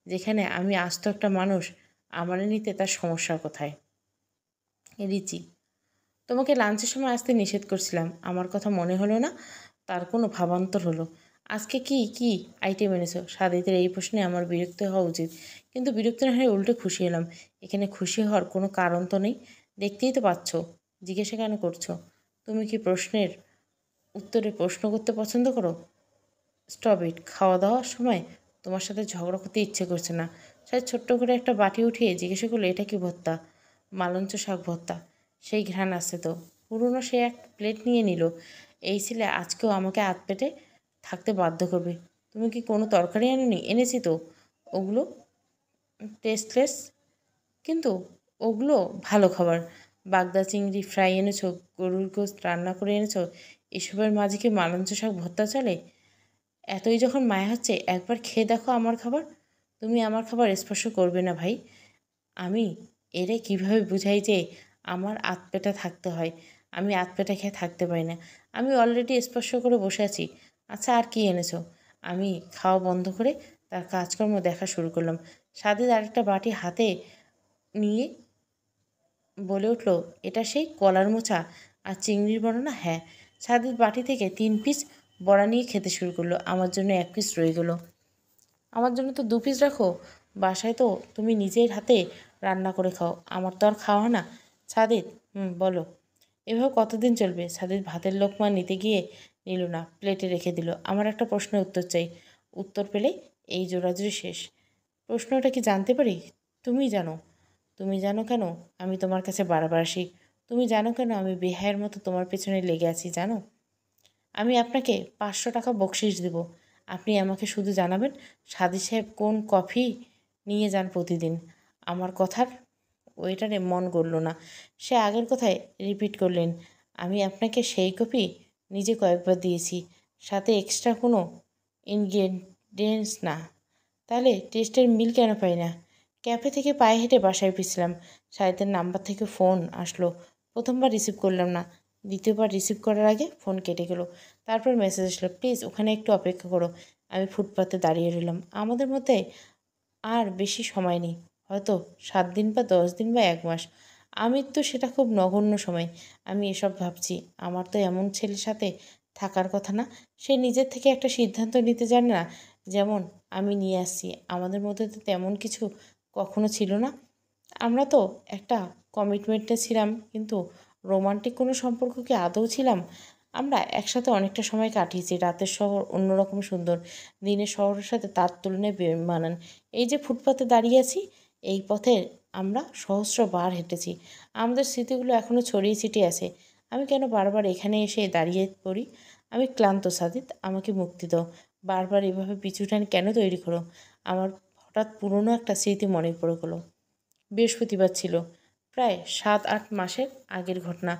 যেখানে আমি আস্ত একটা মানুষ। আমার নিতে তার সমস্যা কোথায়? রিচি, তোমাকে লাঞ্চের সময় আসতে নিষেধ করছিলাম, আমার কথা মনে হলো না? তার কোনো ভাবান্তর হলো? আজকে কি কি আইটেম এনেছো? সাদিতের এই প্রশ্নে আমার বিরক্ত হওয়া উচিত, কিন্তু বিরক্ত না হয়ে উল্টে খুশি হলাম। এখানে খুশি হওয়ার কোনো কারণ তো নেই। দেখতেই তো পাচ্ছ, জিজ্ঞাসা কেন করছো? তুমি কি প্রশ্নের উত্তরে প্রশ্ন করতে পছন্দ করো? Stop it. খাওয়া দাওয়ার সময় তোমার সাথে ঝগড়া করতে ইচ্ছে করছে না। সাথে ছোট্ট করে একটা বাটি উঠিয়ে জিজ্ঞাসা করলো, এটা কি ভর্তা? মালঞ্চ শাক ভর্তা। সেই ঘ্রাণ আসছে তো। পুরনো সে এক প্লেট নিয়ে নিল। এই ছেলে আজকেও আমাকে আধ পেটে থাকতে বাধ্য করবে। তুমি কি কোনো তরকারি আনোনি? এনেছি তো। ওগুলো টেস্টলেস, কিন্তু ওগুলো ভালো খাবার। বাগদা চিংড়ি ফ্রাই এনেছো, গরুর গোশত রান্না করে এনেছো। এসবের মাঝে কি মালঞ্চ শাক ভর্তা চলে? এতই যখন মায়া হচ্ছে একবার খেয়ে দেখো আমার খাবার। তুমি আমার খাবার স্পর্শ করবে না ভাই। আমি এরে কিভাবে বুঝাই যে আমার আধপেটা থাকতে হয়? আমি আধপেটা খেয়ে থাকতে পারি না। আমি অলরেডি স্পর্শ করে বসে আছি। আচ্ছা, আর কি এনেছো? আমি খাওয়া বন্ধ করে তার কাজকর্ম দেখা শুরু করলাম। সাদিদ আরেকটা বাটি হাতে নিয়ে বলে উঠল, এটা সেই কলার মোচা আর চিংড়ির বড়া না? হ্যাঁ। সাদিদ বাটি থেকে 3 পিস বড়া নিয়ে খেতে শুরু করলো। আমার জন্য 1 পিস রয়ে গেল। আমার জন্য তো 2 পিস রাখো। বাসায় তো তুমি নিজের হাতে রান্না করে খাও, আমার তো আর খাওয়া না। সাদিদ, বলো। এভাবে কতদিন চলবে? সাদিদ ভাতের লোকমা নিতে গিয়ে নিল না, প্লেটে রেখে দিল। আমার একটা প্রশ্নের উত্তর চাই। উত্তর পেলে এই জোরাজুরি শেষ। প্রশ্নটা কি জানতে পারি? তুমি জানো। তুমি জানো কেন আমি তোমার কাছে বারবার আসি? তুমি জানো কেন আমি বেহায়ের মতো তোমার পেছনে লেগে আছি? জানো, আমি আপনাকে 500 টাকা বকশিস দেব। আপনি আমাকে শুধু জানাবেন সাদি সাহেব কোন কফি নিয়ে যান প্রতিদিন। আমার কথার ওয়েটারে মন গড়ল না। সে আগের কথায় রিপিট করলেন, আমি আপনাকে সেই কফি নিজে কয়েকবার দিয়েছি, সাথে এক্সট্রা কোনো ইনগ্রেডিয়েন্টস না। তাহলে টেস্টের মিল কেন পাই না? ক্যাফে থেকে পায়ে হেঁটে বাসায় ফিরছিলাম। সাহিত্যের নাম্বার থেকে ফোন আসলো। প্রথমবার রিসিভ করলাম না। দ্বিতীয়বার রিসিভ করার আগে ফোন কেটে গেল। তারপর মেসেজ আসলো, প্লিজ ওখানে একটু অপেক্ষা করো। আমি ফুটপাতে দাঁড়িয়ে রইলাম। আমাদের মধ্যে আর বেশি সময় নেই, হয়তো 7 দিন বা 10 দিন বা 1 মাস। আমি তো সেটা খুব নগণ্য সময়। আমি এসব ভাবছি, আমার তো এমন ছেলের সাথে থাকার কথা না। সে নিজের থেকে একটা সিদ্ধান্ত নিতে জানে না, যেমন আমি নিয়ে আসছি। আমাদের মধ্যে তো তেমন কিছু কখনো ছিল না। আমরা তো একটা কমিটমেন্টে ছিলাম, কিন্তু রোমান্টিক কোনো সম্পর্ক কি আদৌ ছিলাম? আমরা একসাথে অনেকটা সময় কাটিয়েছি। রাতের শহর অন্যরকম সুন্দর, দিনের শহরের সাথে তার তুলনায় বেমানান। এই যে ফুটপাতে দাঁড়িয়ে আছি, এই পথে আমরা সহস্র বার হেঁটেছি। আমাদের স্মৃতিগুলো এখনও ছড়িয়ে ছিটিয়ে আছে। আমি কেন বারবার এখানে এসে দাঁড়িয়ে পড়ি? আমি ক্লান্ত সাদিদ, আমাকে মুক্তি দাও। বারবার এভাবে পিছুটান কেন তৈরি করো? আমার হঠাৎ পুরনো একটা স্মৃতি মনে পড়ে গেলো। বৃহস্পতিবার ছিল, প্রায় 7-8 মাসের আগের ঘটনা।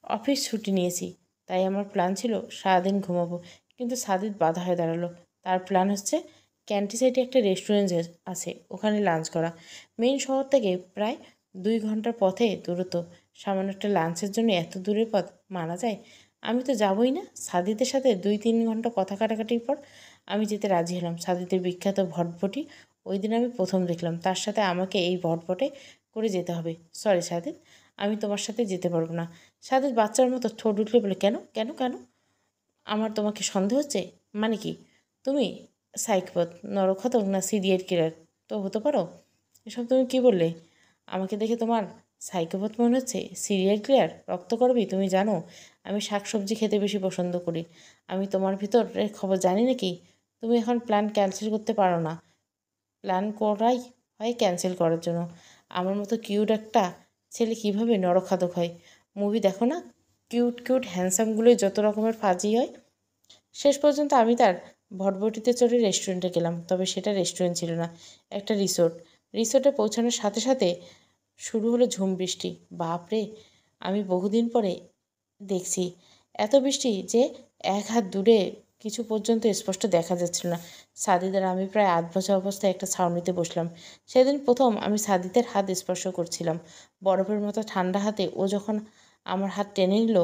অফিস ছুটি নিয়েছি, তাই আমার প্ল্যান ছিল সারাদিন ঘুমাবো। কিন্তু সাদিদ বাধা হয়ে দাঁড়ালো। তার প্ল্যান হচ্ছে ক্যান্টি সাইডে একটা রেস্টুরেন্ট আছে, ওখানে লাঞ্চ করা। মেইন শহর থেকে প্রায় 2 ঘন্টার পথে দূরত্ব। সামান্য একটা লাঞ্চের জন্য এত দূরের পথ মানা যায়? আমি তো যাবই না। সাদিদের সাথে 2-3 ঘন্টা কথা কাটাকাটির পর আমি যেতে রাজি হলাম। সাদিদের বিখ্যাত ভটভটি ওই দিন আমি প্রথম দেখলাম। তার সাথে আমাকে এই ভটভটে করে যেতে হবে। সরি সাদিদ, আমি তোমার সাথে যেতে পারবো না। সাদিদ বাচ্চার মতো ঠোঁট উঠলে বলে, কেন কেন কেন? আমার তোমাকে সন্দেহ হচ্ছে? মানে কি? তুমি সাইকোপ্যাথ, নরক্ষতক না সিরিয়াল কিলার তো হতে পারো। এসব তুমি কি বললে? আমাকে দেখে তোমার সাইকোপ্যাথ মনে হচ্ছে? সিরিয়াল কিলার রক্তকরবী? তুমি জানো আমি শাকসবজি খেতে বেশি পছন্দ করি। আমি তোমার ভিতরের খবর জানি নাকি? তুমি এখন প্ল্যান ক্যান্সেল করতে পারো না। প্ল্যান করাই হয় ক্যান্সেল করার জন্য। আমার মতো কিউট একটা ছেলে কীভাবে নরখাদক হয়? মুভি দেখো না, কিউট কিউট হ্যান্ডসামগুলোই যত রকমের ফাজি হয়। শেষ পর্যন্ত আমি তার ভটভটিতে চড়ে রেস্টুরেন্টে গেলাম। তবে সেটা রেস্টুরেন্ট ছিল না, একটা রিসোর্ট। রিসোর্টে পৌঁছানোর সাথে সাথে শুরু হলো ঝুম বৃষ্টি। বাপরে, আমি বহুদিন পরে দেখছি এত বৃষ্টি যে 1 হাত দূরে কিছু পর্যন্ত স্পষ্ট দেখা যাচ্ছিল না। সাদিদের আমি প্রায় আধ-ভাজা অবস্থায় একটা ছাউনিতে বসলাম। সেদিন প্রথম আমি সাদিদের হাত স্পর্শ করছিলাম। বরফের মতো ঠান্ডা হাতে ও যখন আমার হাত টেনে নিল,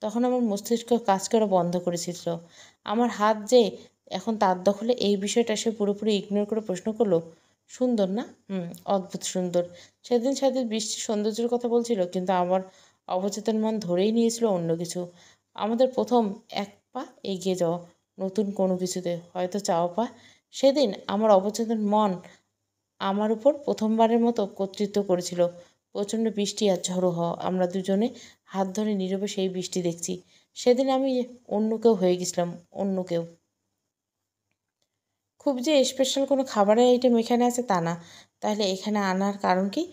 তখন আমার মস্তিষ্ক কাজ করা বন্ধ করেছিল। আমার হাত যে এখন তার দখলে, এই বিষয়টা সে পুরোপুরি ইগনোর করে প্রশ্ন করলো, সুন্দর না? অদ্ভুত সুন্দর। সেদিন সাদিদ বৃষ্টির সৌন্দর্যের কথা বলছিল, কিন্তু আমার অবচেতন মন ধরেই নিয়েছিল অন্য কিছু। আমাদের প্রথম এক পা এগিয়ে যাওয়া নতুন কোনো কিছুতে, হয়তো চাওয়া পা। সেদিন আমার অবচেতন মন আমার উপর প্রথমবারের মতো কর্তৃত্ব করেছিল। প্রচণ্ড বৃষ্টি আর ঝড়ো হওয়া, আমরা দুজনে হাত ধরে নীরবে সেই বৃষ্টি দেখছি। সেদিন আমি অন্য কেউ হয়ে গেছিলাম, অন্য কেউ। খুব যে স্পেশাল কোনো খাবারের আইটেম এখানে আছে তা না। তাহলে এখানে আনার কারণ কি?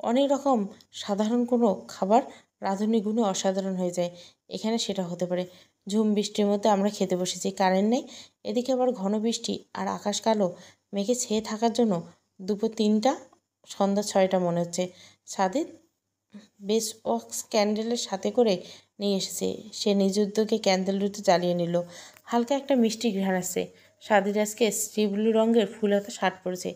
অনেক রকম সাধারণ কোনো খাবার রাঁধুনি গুণে অসাধারণ হয়ে যায়, এখানে সেটা হতে পারে। ঝুম বৃষ্টির মধ্যে আমরা খেতে বসেছি, কারেন্ট নেই। এদিকে আবার ঘন বৃষ্টি আর আকাশ কালো মেঘে ছেয়ে থাকার জন্য দুপুর 3টা, সন্ধ্যা 6টা মনে হচ্ছে। সাদিদ বেশ ওয়াক্স ক্যান্ডেলের সাথে করে নিয়ে এসেছে। সে নিজ উদ্যোগে ক্যান্ডেল দুটো জ্বালিয়ে নিল। হালকা একটা মিষ্টি ঘ্রাণ আসছে। সাদির আজকে সি ব্লু রঙের ফুলহাতা শার্ট পরেছে।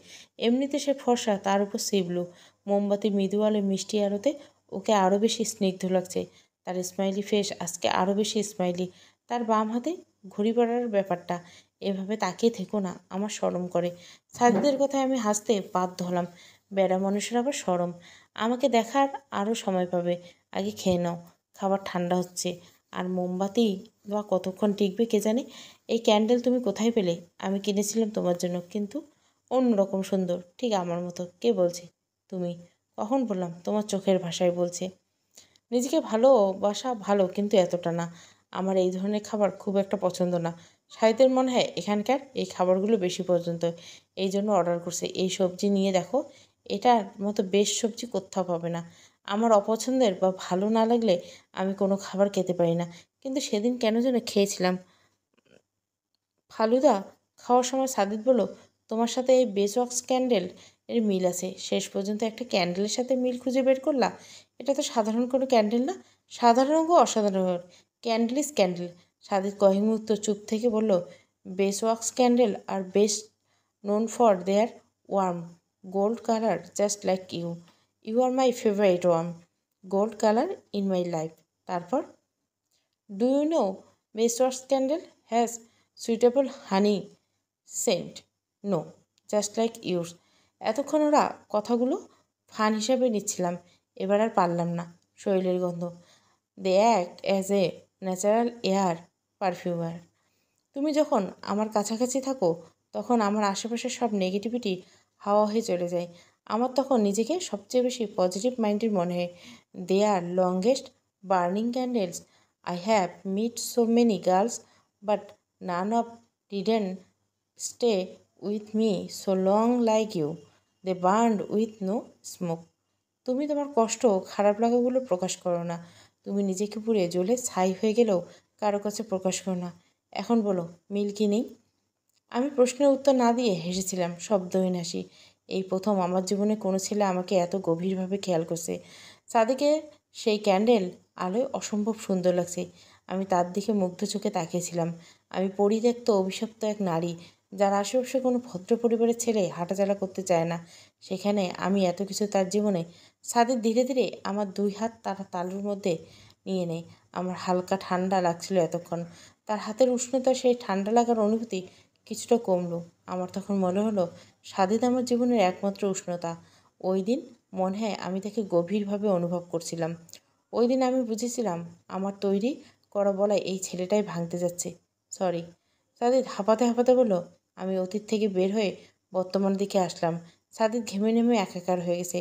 এমনিতে সে ফর্সা, তার উপর সি ব্লু। মোমবাতি মৃদু আলো মিষ্টি আলোতে ওকে আরও বেশি স্নিগ্ধ লাগছে। তার স্মাইলি ফেস আজকে আরও বেশি স্মাইলি। তার বাম হাতে ঘড়ি পড়ার ব্যাপারটা। এভাবে তাকিয়ে থেকো না, আমার শরম করে। সাদিদের কথায় আমি হাসতে বাধ্য হলাম। বেড়া মানুষের আবার শরম। আমাকে দেখার আরও সময় পাবে। আগে খেয়ে নাও, খাবার ঠান্ডা হচ্ছে। আর মোমবাতি বা কতক্ষণ টিকবে কে জানে। এই ক্যান্ডেল তুমি কোথায় পেলে? আমি কিনেছিলাম তোমার জন্য, কিন্তু অন্যরকম সুন্দর, ঠিক আমার মতো। কে বলছে? তুমি। কখন বললাম? তোমার চোখের ভাষায় বলছে। নিজেকে ভালোবাসা ভালো, কিন্তু এতটা না। আমার এই ধরনের খাবার খুব একটা পছন্দ না। সাহিত্যের মনে হয় এখানকার এই খাবারগুলো বেশি পছন্দ, এই জন্য অর্ডার করছে। এই সবজি নিয়ে দেখো, এটার মতো বেশ সবজি কোথাও পাবে না। আমার অপছন্দের বা ভালো না লাগলে আমি কোনো খাবার খেতে পারি না। কিন্তু সেদিন কেন যেন খেয়েছিলাম। ফালুদা খাওয়ার সময় সাদিদ বলল, তোমার সাথে এই বেসওয়াক্স ক্যান্ডেল এর মিল আছে। শেষ পর্যন্ত একটা ক্যান্ডেলের সাথে মিল খুঁজে বের করলা। এটা তো সাধারণ কোনো ক্যান্ডেল না। সাধারণ হোক অসাধারণ হোক, ক্যান্ডেল ইজ ক্যান্ডেল। সাদিদ কয়েক মুহূর্ত চুপ থেকে বলল, বেসওয়াক্স ক্যান্ডেল আর best known for their warm gold color, just like you. You are my favorite warm gold color in my life. তারপর, do you know beeswax candle has suitable honey scent? No, just like yours. এতক্ষণ ওরা কথাগুলো fun হিসাবে নিচ্ছিলাম। এবার আর পারলাম না। শরীরের গন্ধ। They act as a natural air perfumer. তুমি যখন আমার কাছাকাছি থাকো তখন আমার আশেপাশের সব নেগেটিভিটি হাওয়া হয়ে চলে যায়। আমার তখন নিজেকে সবচেয়ে বেশি পজিটিভ মাইন্ডের মনে হয়। They are longest burning candles. I have meet so many girls, but none of didn't stay with me so long like you. They burned with no smoke. তুমি তোমার কষ্ট খারাপ লাগাগুলো প্রকাশ করো না। তুমি নিজেকে পুড়ে জ্বলে ছাই হয়ে গেলেও কারো কাছে প্রকাশ করো না। এখন বলো, মিল কি নেই? আমি প্রশ্নের উত্তর না দিয়ে হেসেছিলাম, শব্দহীন হাসি। এই প্রথম আমার জীবনে কোনো ছেলে আমাকে এত গভীরভাবে খেয়াল করছে। সাদিকের সেই ক্যান্ডেল আলোয় অসম্ভব সুন্দর লাগছে। আমি তার দিকে মুগ্ধ চোখে তাকিয়েছিলাম। আমি পরিত্যক্ত অভিশপ্ত এক নারী, যার আশেপাশে কোনো ভদ্র পরিবারের ছেলে হাঁটাচলা করতে চায় না। সেখানে আমি এত কিছু তার জীবনে। সাদিক ধীরে ধীরে আমার দুই হাত তার তালুর মধ্যে নিয়ে নেয়। আমার হালকা ঠান্ডা লাগছিল এতক্ষণ। তার হাতের উষ্ণতা, সেই ঠান্ডা লাগার অনুভূতি কিছুটা কমলো। আমার তখন মনে হলো সাদিদ আমার জীবনের একমাত্র উষ্ণতা। ওই দিন মনে হয় আমি তাকে গভীরভাবে অনুভব করছিলাম। ওই দিন আমি বুঝেছিলাম আমার তৈরি করা বলায় এই ছেলেটাই ভাঙতে যাচ্ছে। সরি। সাদিদ হাঁপাতে হাঁপাতে বলল। আমি অতীত থেকে বের হয়ে বর্তমান দিকে আসলাম। সাদিদ ঘেমে নেমে একাকার হয়ে গেছে।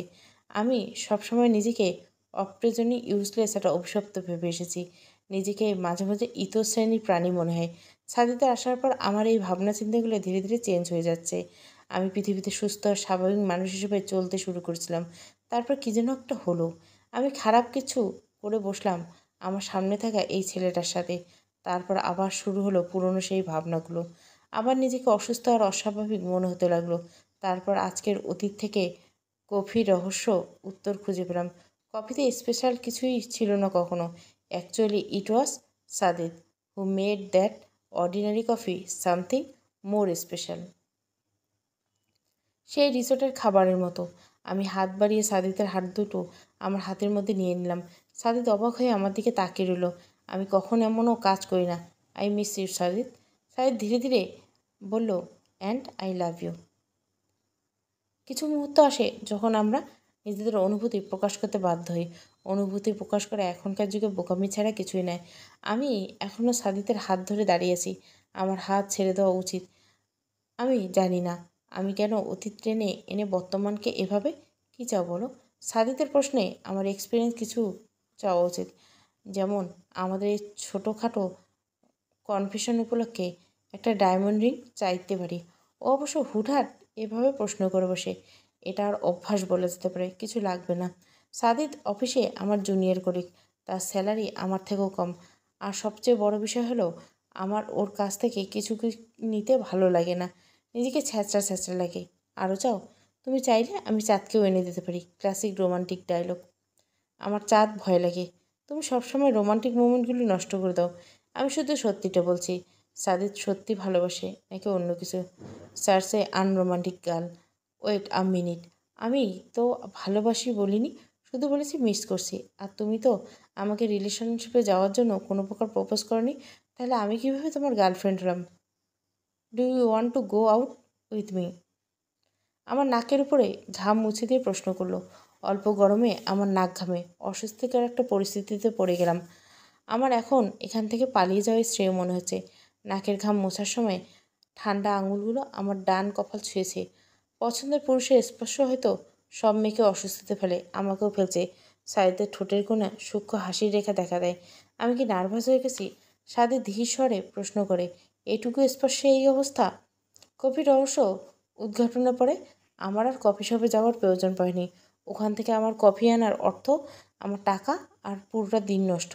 আমি সবসময় নিজেকে অপ্রয়োজনীয় ইউজলেস একটা অভিশপ্ত ভেবে এসেছি। নিজেকে মাঝে মাঝে ইতর শ্রেণীর প্রাণী মনে হয়। সাদিতে আসার পর আমার এই ভাবনা চিন্তাগুলো ধীরে ধীরে চেঞ্জ হয়ে যাচ্ছে। আমি পৃথিবীতে সুস্থ আর স্বাভাবিক মানুষ হিসেবে চলতে শুরু করেছিলাম। তারপর কী যেন একটা হলো। আমি খারাপ কিছু করে বসলাম আমার সামনে থাকা এই ছেলেটার সাথে। তারপর আবার শুরু হলো পুরনো সেই ভাবনাগুলো। আবার নিজেকে অসুস্থ আর অস্বাভাবিক মনে হতে লাগলো। তারপর আজকের অতীত থেকে কফির রহস্য উত্তর খুঁজে পেলাম। কফিতে স্পেশাল কিছুই ছিল না কখনো। Actually it was Sadid who made that ordinary coffee something more special. সেই রিসোর্টের খাবারের মতো। আমি হাত বাড়িয়ে সাদিতের হাত দুটো আমার হাতের মধ্যে নিয়ে নিলাম। সাদিত অবাক হয়ে আমার দিকে তাকিয়ে রইল। আমি কখন এমনও কাজ করি না। I miss you Sadid. Sadid ধীরে ধীরে বলল, অ্যান্ড আই লাভ ইউ। কিছু মুহূর্ত আসে যখন আমরা নিজেদের অনুভূতি প্রকাশ করতে বাধ্য হই। অনুভূতি প্রকাশ করা এখনকার যুগে বোকামি ছাড়া কিছুই নয়। আমি এখনও সাদিতের হাত ধরে দাঁড়িয়েছি। আমার হাত ছেড়ে দেওয়া উচিত। আমি জানি না আমি কেন অতীত টেনে এনে বর্তমানকে এভাবে। কী চাও বলো? সাদিতের প্রশ্নে আমার এক্সপিরিয়েন্স কিছু চাওয়া উচিত। যেমন আমাদের এই ছোটোখাটো কনফেশন উপলক্ষে একটা ডায়মন্ড রিং চাইতে পারি। ও অবশ্য হুটহাট এভাবে প্রশ্ন করে বসে। এটা আর অভ্যাস বলা যেতে পারে। কিছু লাগবে না। সাদিত অফিসে আমার জুনিয়র কলিগ। তার স্যালারি আমার থেকেও কম। আর সবচেয়ে বড় বিষয় হলো আমার ওর কাছ থেকে কিছু নিতে ভালো লাগে না। নিজেকে ছ্যাঁচড়া ছ্যাঁচড়া লাগে। আরও চাও? তুমি চাইলে আমি চাঁদকেও এনে দিতে পারি। Classic romantic dialogue. আমার চাঁদ ভয় লাগে। তুমি সবসময় রোমান্টিক মোমেন্টগুলো নষ্ট করে দাও। আমি শুধু সত্যিটা বলছি। সাদিত সত্যি ভালোবাসে নাকি অন্য কিছু? সার্সে unromantic girl. Wait a minute. আমি তো ভালোবাসি বলিনি। শুধু বলেছি মিস করছি। আর তুমি তো আমাকে রিলেশনশিপে যাওয়ার জন্য কোনো প্রকার প্রপোজ করনি, তাহলে আমি কীভাবে তোমার গার্লফ্রেন্ড হলাম? Do you want to go out with me? আমার নাকের উপরে ঘাম মুছে দিয়ে প্রশ্ন করলো। অল্প গরমে আমার নাক ঘামে। অস্বস্তিকর একটা পরিস্থিতিতে পড়ে গেলাম। আমার এখন এখান থেকে পালিয়ে যাওয়াই শ্রেয় মনে হচ্ছে। নাকের ঘাম মোছার সময় ঠান্ডা আঙুলগুলো আমার ডান কপাল ছুঁয়েছে। পছন্দের পুরুষের স্পর্শ হয়তো সব মেয়েকে অস্বস্তিতে ফেলে, আমাকেও ফেলছে। সাইদের ঠোঁটের কোণে সূক্ষ্ম হাসির রেখা দেখা দেয়। আমি কি নার্ভাস হয়ে গেছি? সাদের ধীর স্বরে প্রশ্ন করে, এটুকু স্পর্শে এই অবস্থা? কফি রহস্য উদ্ঘাটনের পরে আমার আর কফি শপে যাওয়ার প্রয়োজন পড়েনি। ওখান থেকে আমার কফি আনার অর্থ আমার টাকা আর পুরোটা দিন নষ্ট।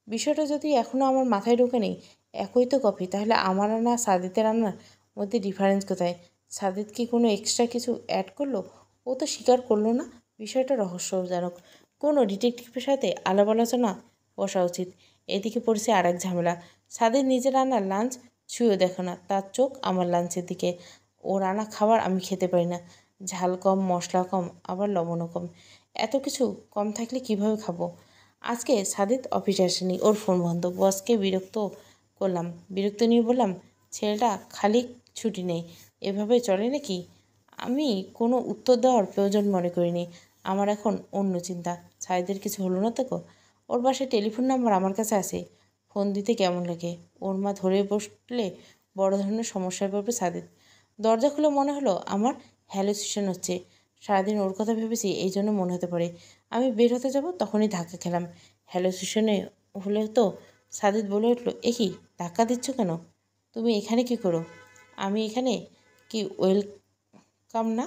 বিষয়টা যদি এখনও আমার মাথায় ঢোকে নেই, একই তো কফি, তাহলে আমার আনা সাদিতের রান্নার মধ্যে ডিফারেন্স কোথায়? সাদিত কি কোনো এক্সট্রা কিছু অ্যাড করলো? ও তো স্বীকার করলো না। বিষয়টা রহস্যজনক। কোনো ডিটেকটিভের সাথে আলাপ আলোচনা বসা উচিত। এদিকে পড়েছে আর এক ঝামেলা। সাদিত নিজের রান্নার লাঞ্চ ছুঁয়েও দেখো না, তার চোখ আমার লাঞ্চের দিকে। ও রান্না খাবার আমি খেতে পারি না। ঝাল কম, মশলা কম, আবার লবণও কম। এত কিছু কম থাকলে কিভাবে খাবো? আজকে সাদিত অফিসে আসেনি, ওর ফোন বন্ধ। বসকে বিরক্ত করলাম, বিরক্ত নিয়ে বললাম, ছেলেটা খালি ছুটি নেই, এভাবে চলে নাকি? আমি কোনো উত্তর দেওয়ার প্রয়োজন মনে করিনি। আমার এখন অন্য চিন্তা। সাইদের কিছু হলো না তো? ওর বাসায় টেলিফোন নাম্বার আমার কাছে আছে। ফোন দিতে কেমন লাগে? ওর মা ধরে বসলে বড় ধরনের সমস্যায় পড়বে সাদিত। দরজা খুলে মনে হলো আমার হ্যালুসিনেশন হচ্ছে। সারাদিন ওর কথা ভেবেছি, এই জন্য মনে হতে পারে। আমি বের হতে যাব, তখনই ধাক্কা খেলাম। হ্যালুসিনেশনে হলে তো? সাদিত বলে উঠল, এ কি ধাক্কা দিচ্ছ কেন? তুমি এখানে কি করো? আমি এখানে কি ওয়েলকাম না?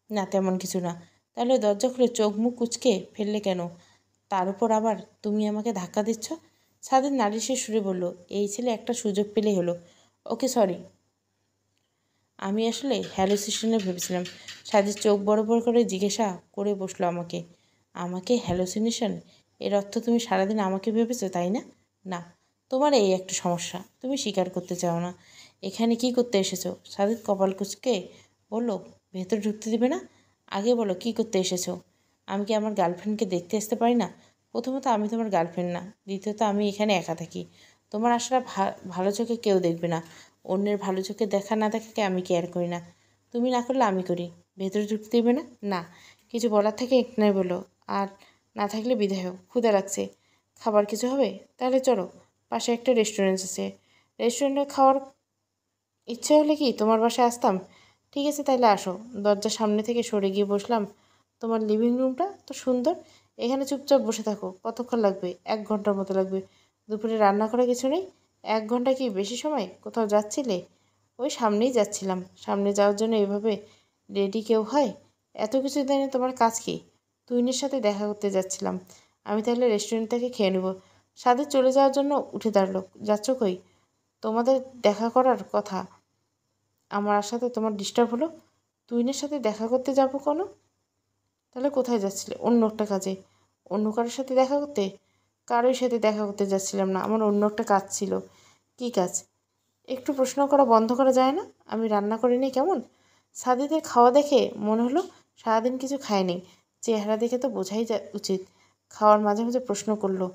না, তেমন কিছু না। তাহলে দরজা খুলে চোখ মুখ কুঁচকে ফেললে কেন? তার উপর আবার তুমি আমাকে ধাক্কা দিচ্ছ। সাদিত নালিশের সুরে বলল, এই ছেলে একটা সুযোগ পেলেই হলো। ওকে সরি, আমি আসলে হ্যালুসিনেশনে ভেবেছিলাম। সাদিত চোখ বড় বড় করে জিজ্ঞাসা করে বসলো আমাকে। আমাকে হ্যালুসিনেশন? এর অর্থ তুমি সারাদিন আমাকে ভেবেছো, তাই না? না, তোমার এই একটা সমস্যা, তুমি স্বীকার করতে চাও না। এখানে কি করতে এসেছো? সাদিত কপাল কুঁচকে বলল, ভেতর ঢুকতে দিবে না? আগে বলো কি করতে এসেছো? আমি কি আমার গার্লফ্রেন্ডকে দেখতে আসতে পারি না? প্রথমত আমি তোমার গার্লফ্রেন্ড না, দ্বিতীয়ত আমি এখানে একা থাকি। তোমার আসলে ভালো চোখে কেউ দেখবে না। অন্যের ভালো চোখে দেখা না দেখাকে আমি কেয়ার করি না। তুমি না করলে আমি করি। ভেতরে ঢুকতে দেবে না? না। কিছু বলার থেকে একটাই বলো, আর না থাকলে বিদায় হোক। ক্ষুধা লাগছে। খাবার কিছু হবে? তাহলে চলো, পাশে একটা রেস্টুরেন্ট আছে। রেস্টুরেন্টে খাওয়ার ইচ্ছে হলে কি তোমার বাসায় আসতাম? ঠিক আছে, তাইলে আসো। দরজার সামনে থেকে সরে গিয়ে বসলাম। তোমার লিভিং রুমটা তো সুন্দর। এখানে চুপচাপ বসে থাকো। কতক্ষণ লাগবে? 1 ঘন্টার মতো লাগবে। দুপুরে রান্না করা কিছু নেই? 1 ঘন্টা কি বেশি সময়? কোথাও যাচ্ছিলে? ওই সামনেই যাচ্ছিলাম। সামনে যাওয়ার জন্য এভাবে রেডি কেউ হয়? এত কিছু জানি তোমার কাজ কি? তুহিনের সাথে দেখা করতে যাচ্ছিলাম। আমি তাহলে রেস্টুরেন্ট থেকে খেয়ে নেব। সাথে চলে যাওয়ার জন্য উঠে দাঁড়ালো। যাচ্ছ কই? তোমাদের দেখা করার কথা। আমার সাথে তোমার ডিস্টার্ব হলো? তুহিনের সাথে দেখা করতে যাবো কোনো? তাহলে কোথায় যাচ্ছিলে? অন্য একটা কাজে। অন্য কারোর সাথে দেখা করতে? কারোর সাথে দেখা করতে যাচ্ছিলাম না, আমার অন্য একটা কাজ ছিল। কী কাজ? একটু প্রশ্ন করা বন্ধ করা যায় না? আমি রান্না করিনি কেমন? সাদিদের খাওয়া দেখে মনে হলো সারাদিন কিছু খায়নি। চেহারা দেখে তো বোঝাই উচিত। খাওয়ার মাঝে মাঝে প্রশ্ন করলো,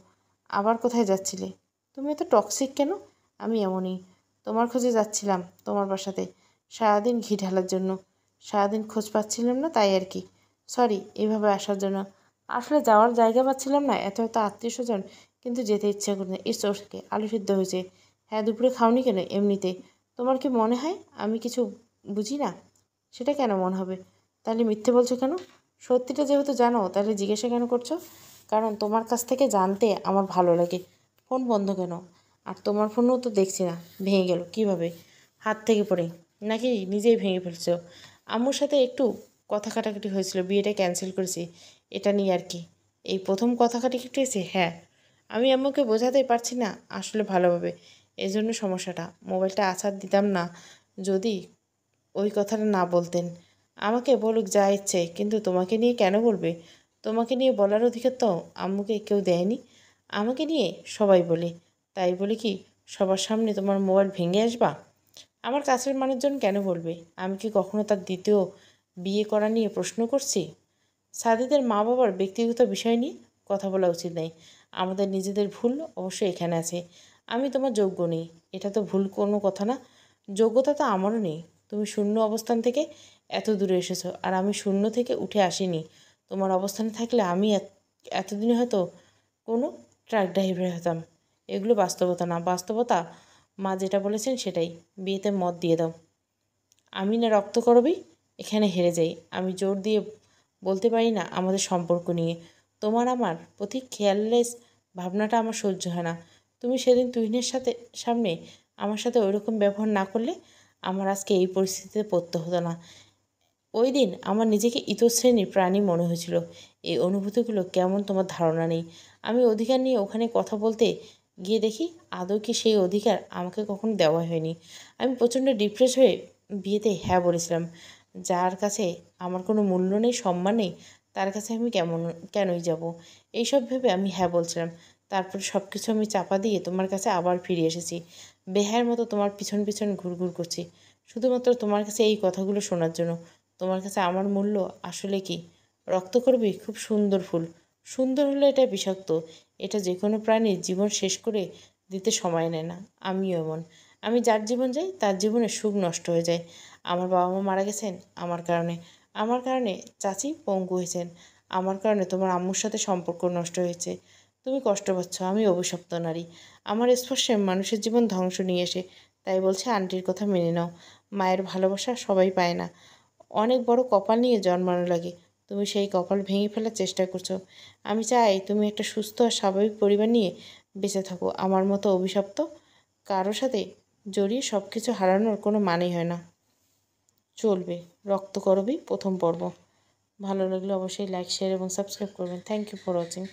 আবার কোথায় যাচ্ছিলে? তুমি এত টক্সিক কেন? আমি এমনই। তোমার খোঁজে যাচ্ছিলাম, তোমার বাসাতে। সারাদিন ঘি ঢালার জন্য। সারাদিন খোঁজ পাচ্ছিলাম না, তাই আর কি। সরি এভাবে আসার জন্য। আসলে যাওয়ার জায়গা পাচ্ছিলাম না, এত এত আত্মীয় স্বজন, কিন্তু যেতে ইচ্ছা করে না। It's okay. আলু সিদ্ধ হয়েছে। হ্যাঁ, দুপুরে খাওনি কেন? এমনিতে। তোমার কি মনে হয় আমি কিছু বুঝি না? সেটা কেন মনে হবে? তাহলে মিথ্যে বলছো কেন? সত্যিটা যেহেতু জানো, তাহলে জিজ্ঞাসা কেন করছো? কারণ তোমার কাছ থেকে জানতে আমার ভালো লাগে। ফোন বন্ধ কেন? আর তোমার ফোনও তো দেখছি না। ভেঙে গেল কীভাবে? হাত থেকে পড়ে? নাকি নিজেই ভেঙে ফেলছো? আম্মুর সাথে একটু কথা কাটাকাটি হয়েছিল, বিয়েটা ক্যান্সেল করেছি, এটা নিয়ে আর কি। এই প্রথম কথা কাটাকাটি হয়েছে? হ্যাঁ। আমি আম্মুকে বোঝাতেই পারছি না আসলে ভালোভাবে, এজন্য সমস্যাটা। মোবাইলটা আছাড় দিতাম না যদি ওই কথাটা না বলতেন। আমাকে বলুক যা ইচ্ছে, কিন্তু তোমাকে নিয়ে কেন বলবে? তোমাকে নিয়ে বলার অধিকার তো আম্মুকে কেউ দেয়নি। আমাকে নিয়ে সবাই বলে, তাই বলে কি সবার সামনে তোমার মোবাইল ভেঙে আসবা? আমার কাছের মানুষজন কেন বলবে? আমি কি কখনো তার দ্বিতীয় বিয়ে করা নিয়ে প্রশ্ন করছি? সাদিদের মা বাবার ব্যক্তিগত বিষয় নিয়ে কথা বলা উচিত নয়। আমাদের নিজেদের ভুল অবশ্যই এখানে আছে। আমি তোমার যোগ্য নেই, এটা তো ভুল কোনো কথা না। যোগ্যতা তো আমারও নেই। তুমি শূন্য অবস্থান থেকে এত দূরে এসেছো, আর আমি শূন্য থেকে উঠে আসিনি। তোমার অবস্থানে থাকলে আমি এতদিনে হয়তো কোনো ট্রাক ড্রাইভার হতাম। এগুলো বাস্তবতা না। বাস্তবতা মা যেটা বলেছেন সেটাই। বিয়েতে মত দিয়ে দাও। আমি না রক্তকরবী এখানে হেরে যাই। আমি জোর দিয়ে বলতে পারি না আমাদের সম্পর্ক নিয়ে। তোমার আমার প্রতি কেয়ারলেস ভাবনাটা আমার সহ্য হয় না। তুমি সেদিন তুহিনের সামনে আমার সাথে ওইরকম ব্যবহার না করলে আমার আজকে এই পরিস্থিতিতে পড়তে হতো না। ওই দিন আমার নিজেকে ইতশ্রেণীর প্রাণী মনে হয়েছিল। এই অনুভূতিগুলো কেমন তোমার ধারণা নেই। আমি অধিকার নিয়ে ওখানে কথা বলতে গিয়ে দেখি আদৌ কি সেই অধিকার আমাকে কখনো দেওয়া হয়নি। আমি প্রচণ্ড ডিপ্রেস হয়ে বিয়েতে হ্যাঁ বলেছিলাম। যার কাছে আমার কোনো মূল্য নেই, সম্মান নেই, তার কাছে আমি কেনই যাব। এইসব ভেবে আমি হ্যাঁ বলছিলাম। তারপর সব কিছু আমি চাপা দিয়ে তোমার কাছে আবার ফিরে এসেছি। বেহায়ের মতো তোমার পিছন পিছন ঘুরঘুর করছি, শুধুমাত্র তোমার কাছে এই কথাগুলো শোনার জন্য। তোমার কাছে আমার মূল্য আসলে কি? রক্তকরবী খুব সুন্দর ফুল। সুন্দর হলে এটা বিষাক্ত। এটা যে কোনো প্রাণীর জীবন শেষ করে দিতে সময় নেয় না। আমিও এমন। আমি যার জীবন যাই তার জীবনের সুখ নষ্ট হয়ে যায়। আমার বাবা মা মারা গেছেন আমার কারণে। আমার কারণে চাচি পঙ্গু হয়েছেন। আমার কারণে তোমার আম্মুর সাথে সম্পর্ক নষ্ট হয়েছে। তুমি কষ্ট পাচ্ছ, আমি অভিশপ্ত নারী। আমার স্পর্শে মানুষের জীবন ধ্বংস নিয়ে এসে। তাই বলছে আন্টির কথা মেনে নাও। মায়ের ভালোবাসা সবাই পায় না। অনেক বড় কপাল নিয়ে জন্মানো লাগে। তুমি সেই কপাল ভেঙে ফেলার চেষ্টা করছো। আমি চাই তুমি একটা সুস্থ আর স্বাভাবিক পরিবার নিয়ে বেঁচে থাকো। আমার মতো অভিশপ্ত কারো সাথে জড়িয়ে সব কিছু হারানোর কোনো মানেই হয় না। চলবে। রক্তকরবী প্রথম পর্ব। ভালো লাগলে অবশ্যই লাইক, শেয়ার এবং সাবস্ক্রাইব করবেন। Thank you for watching.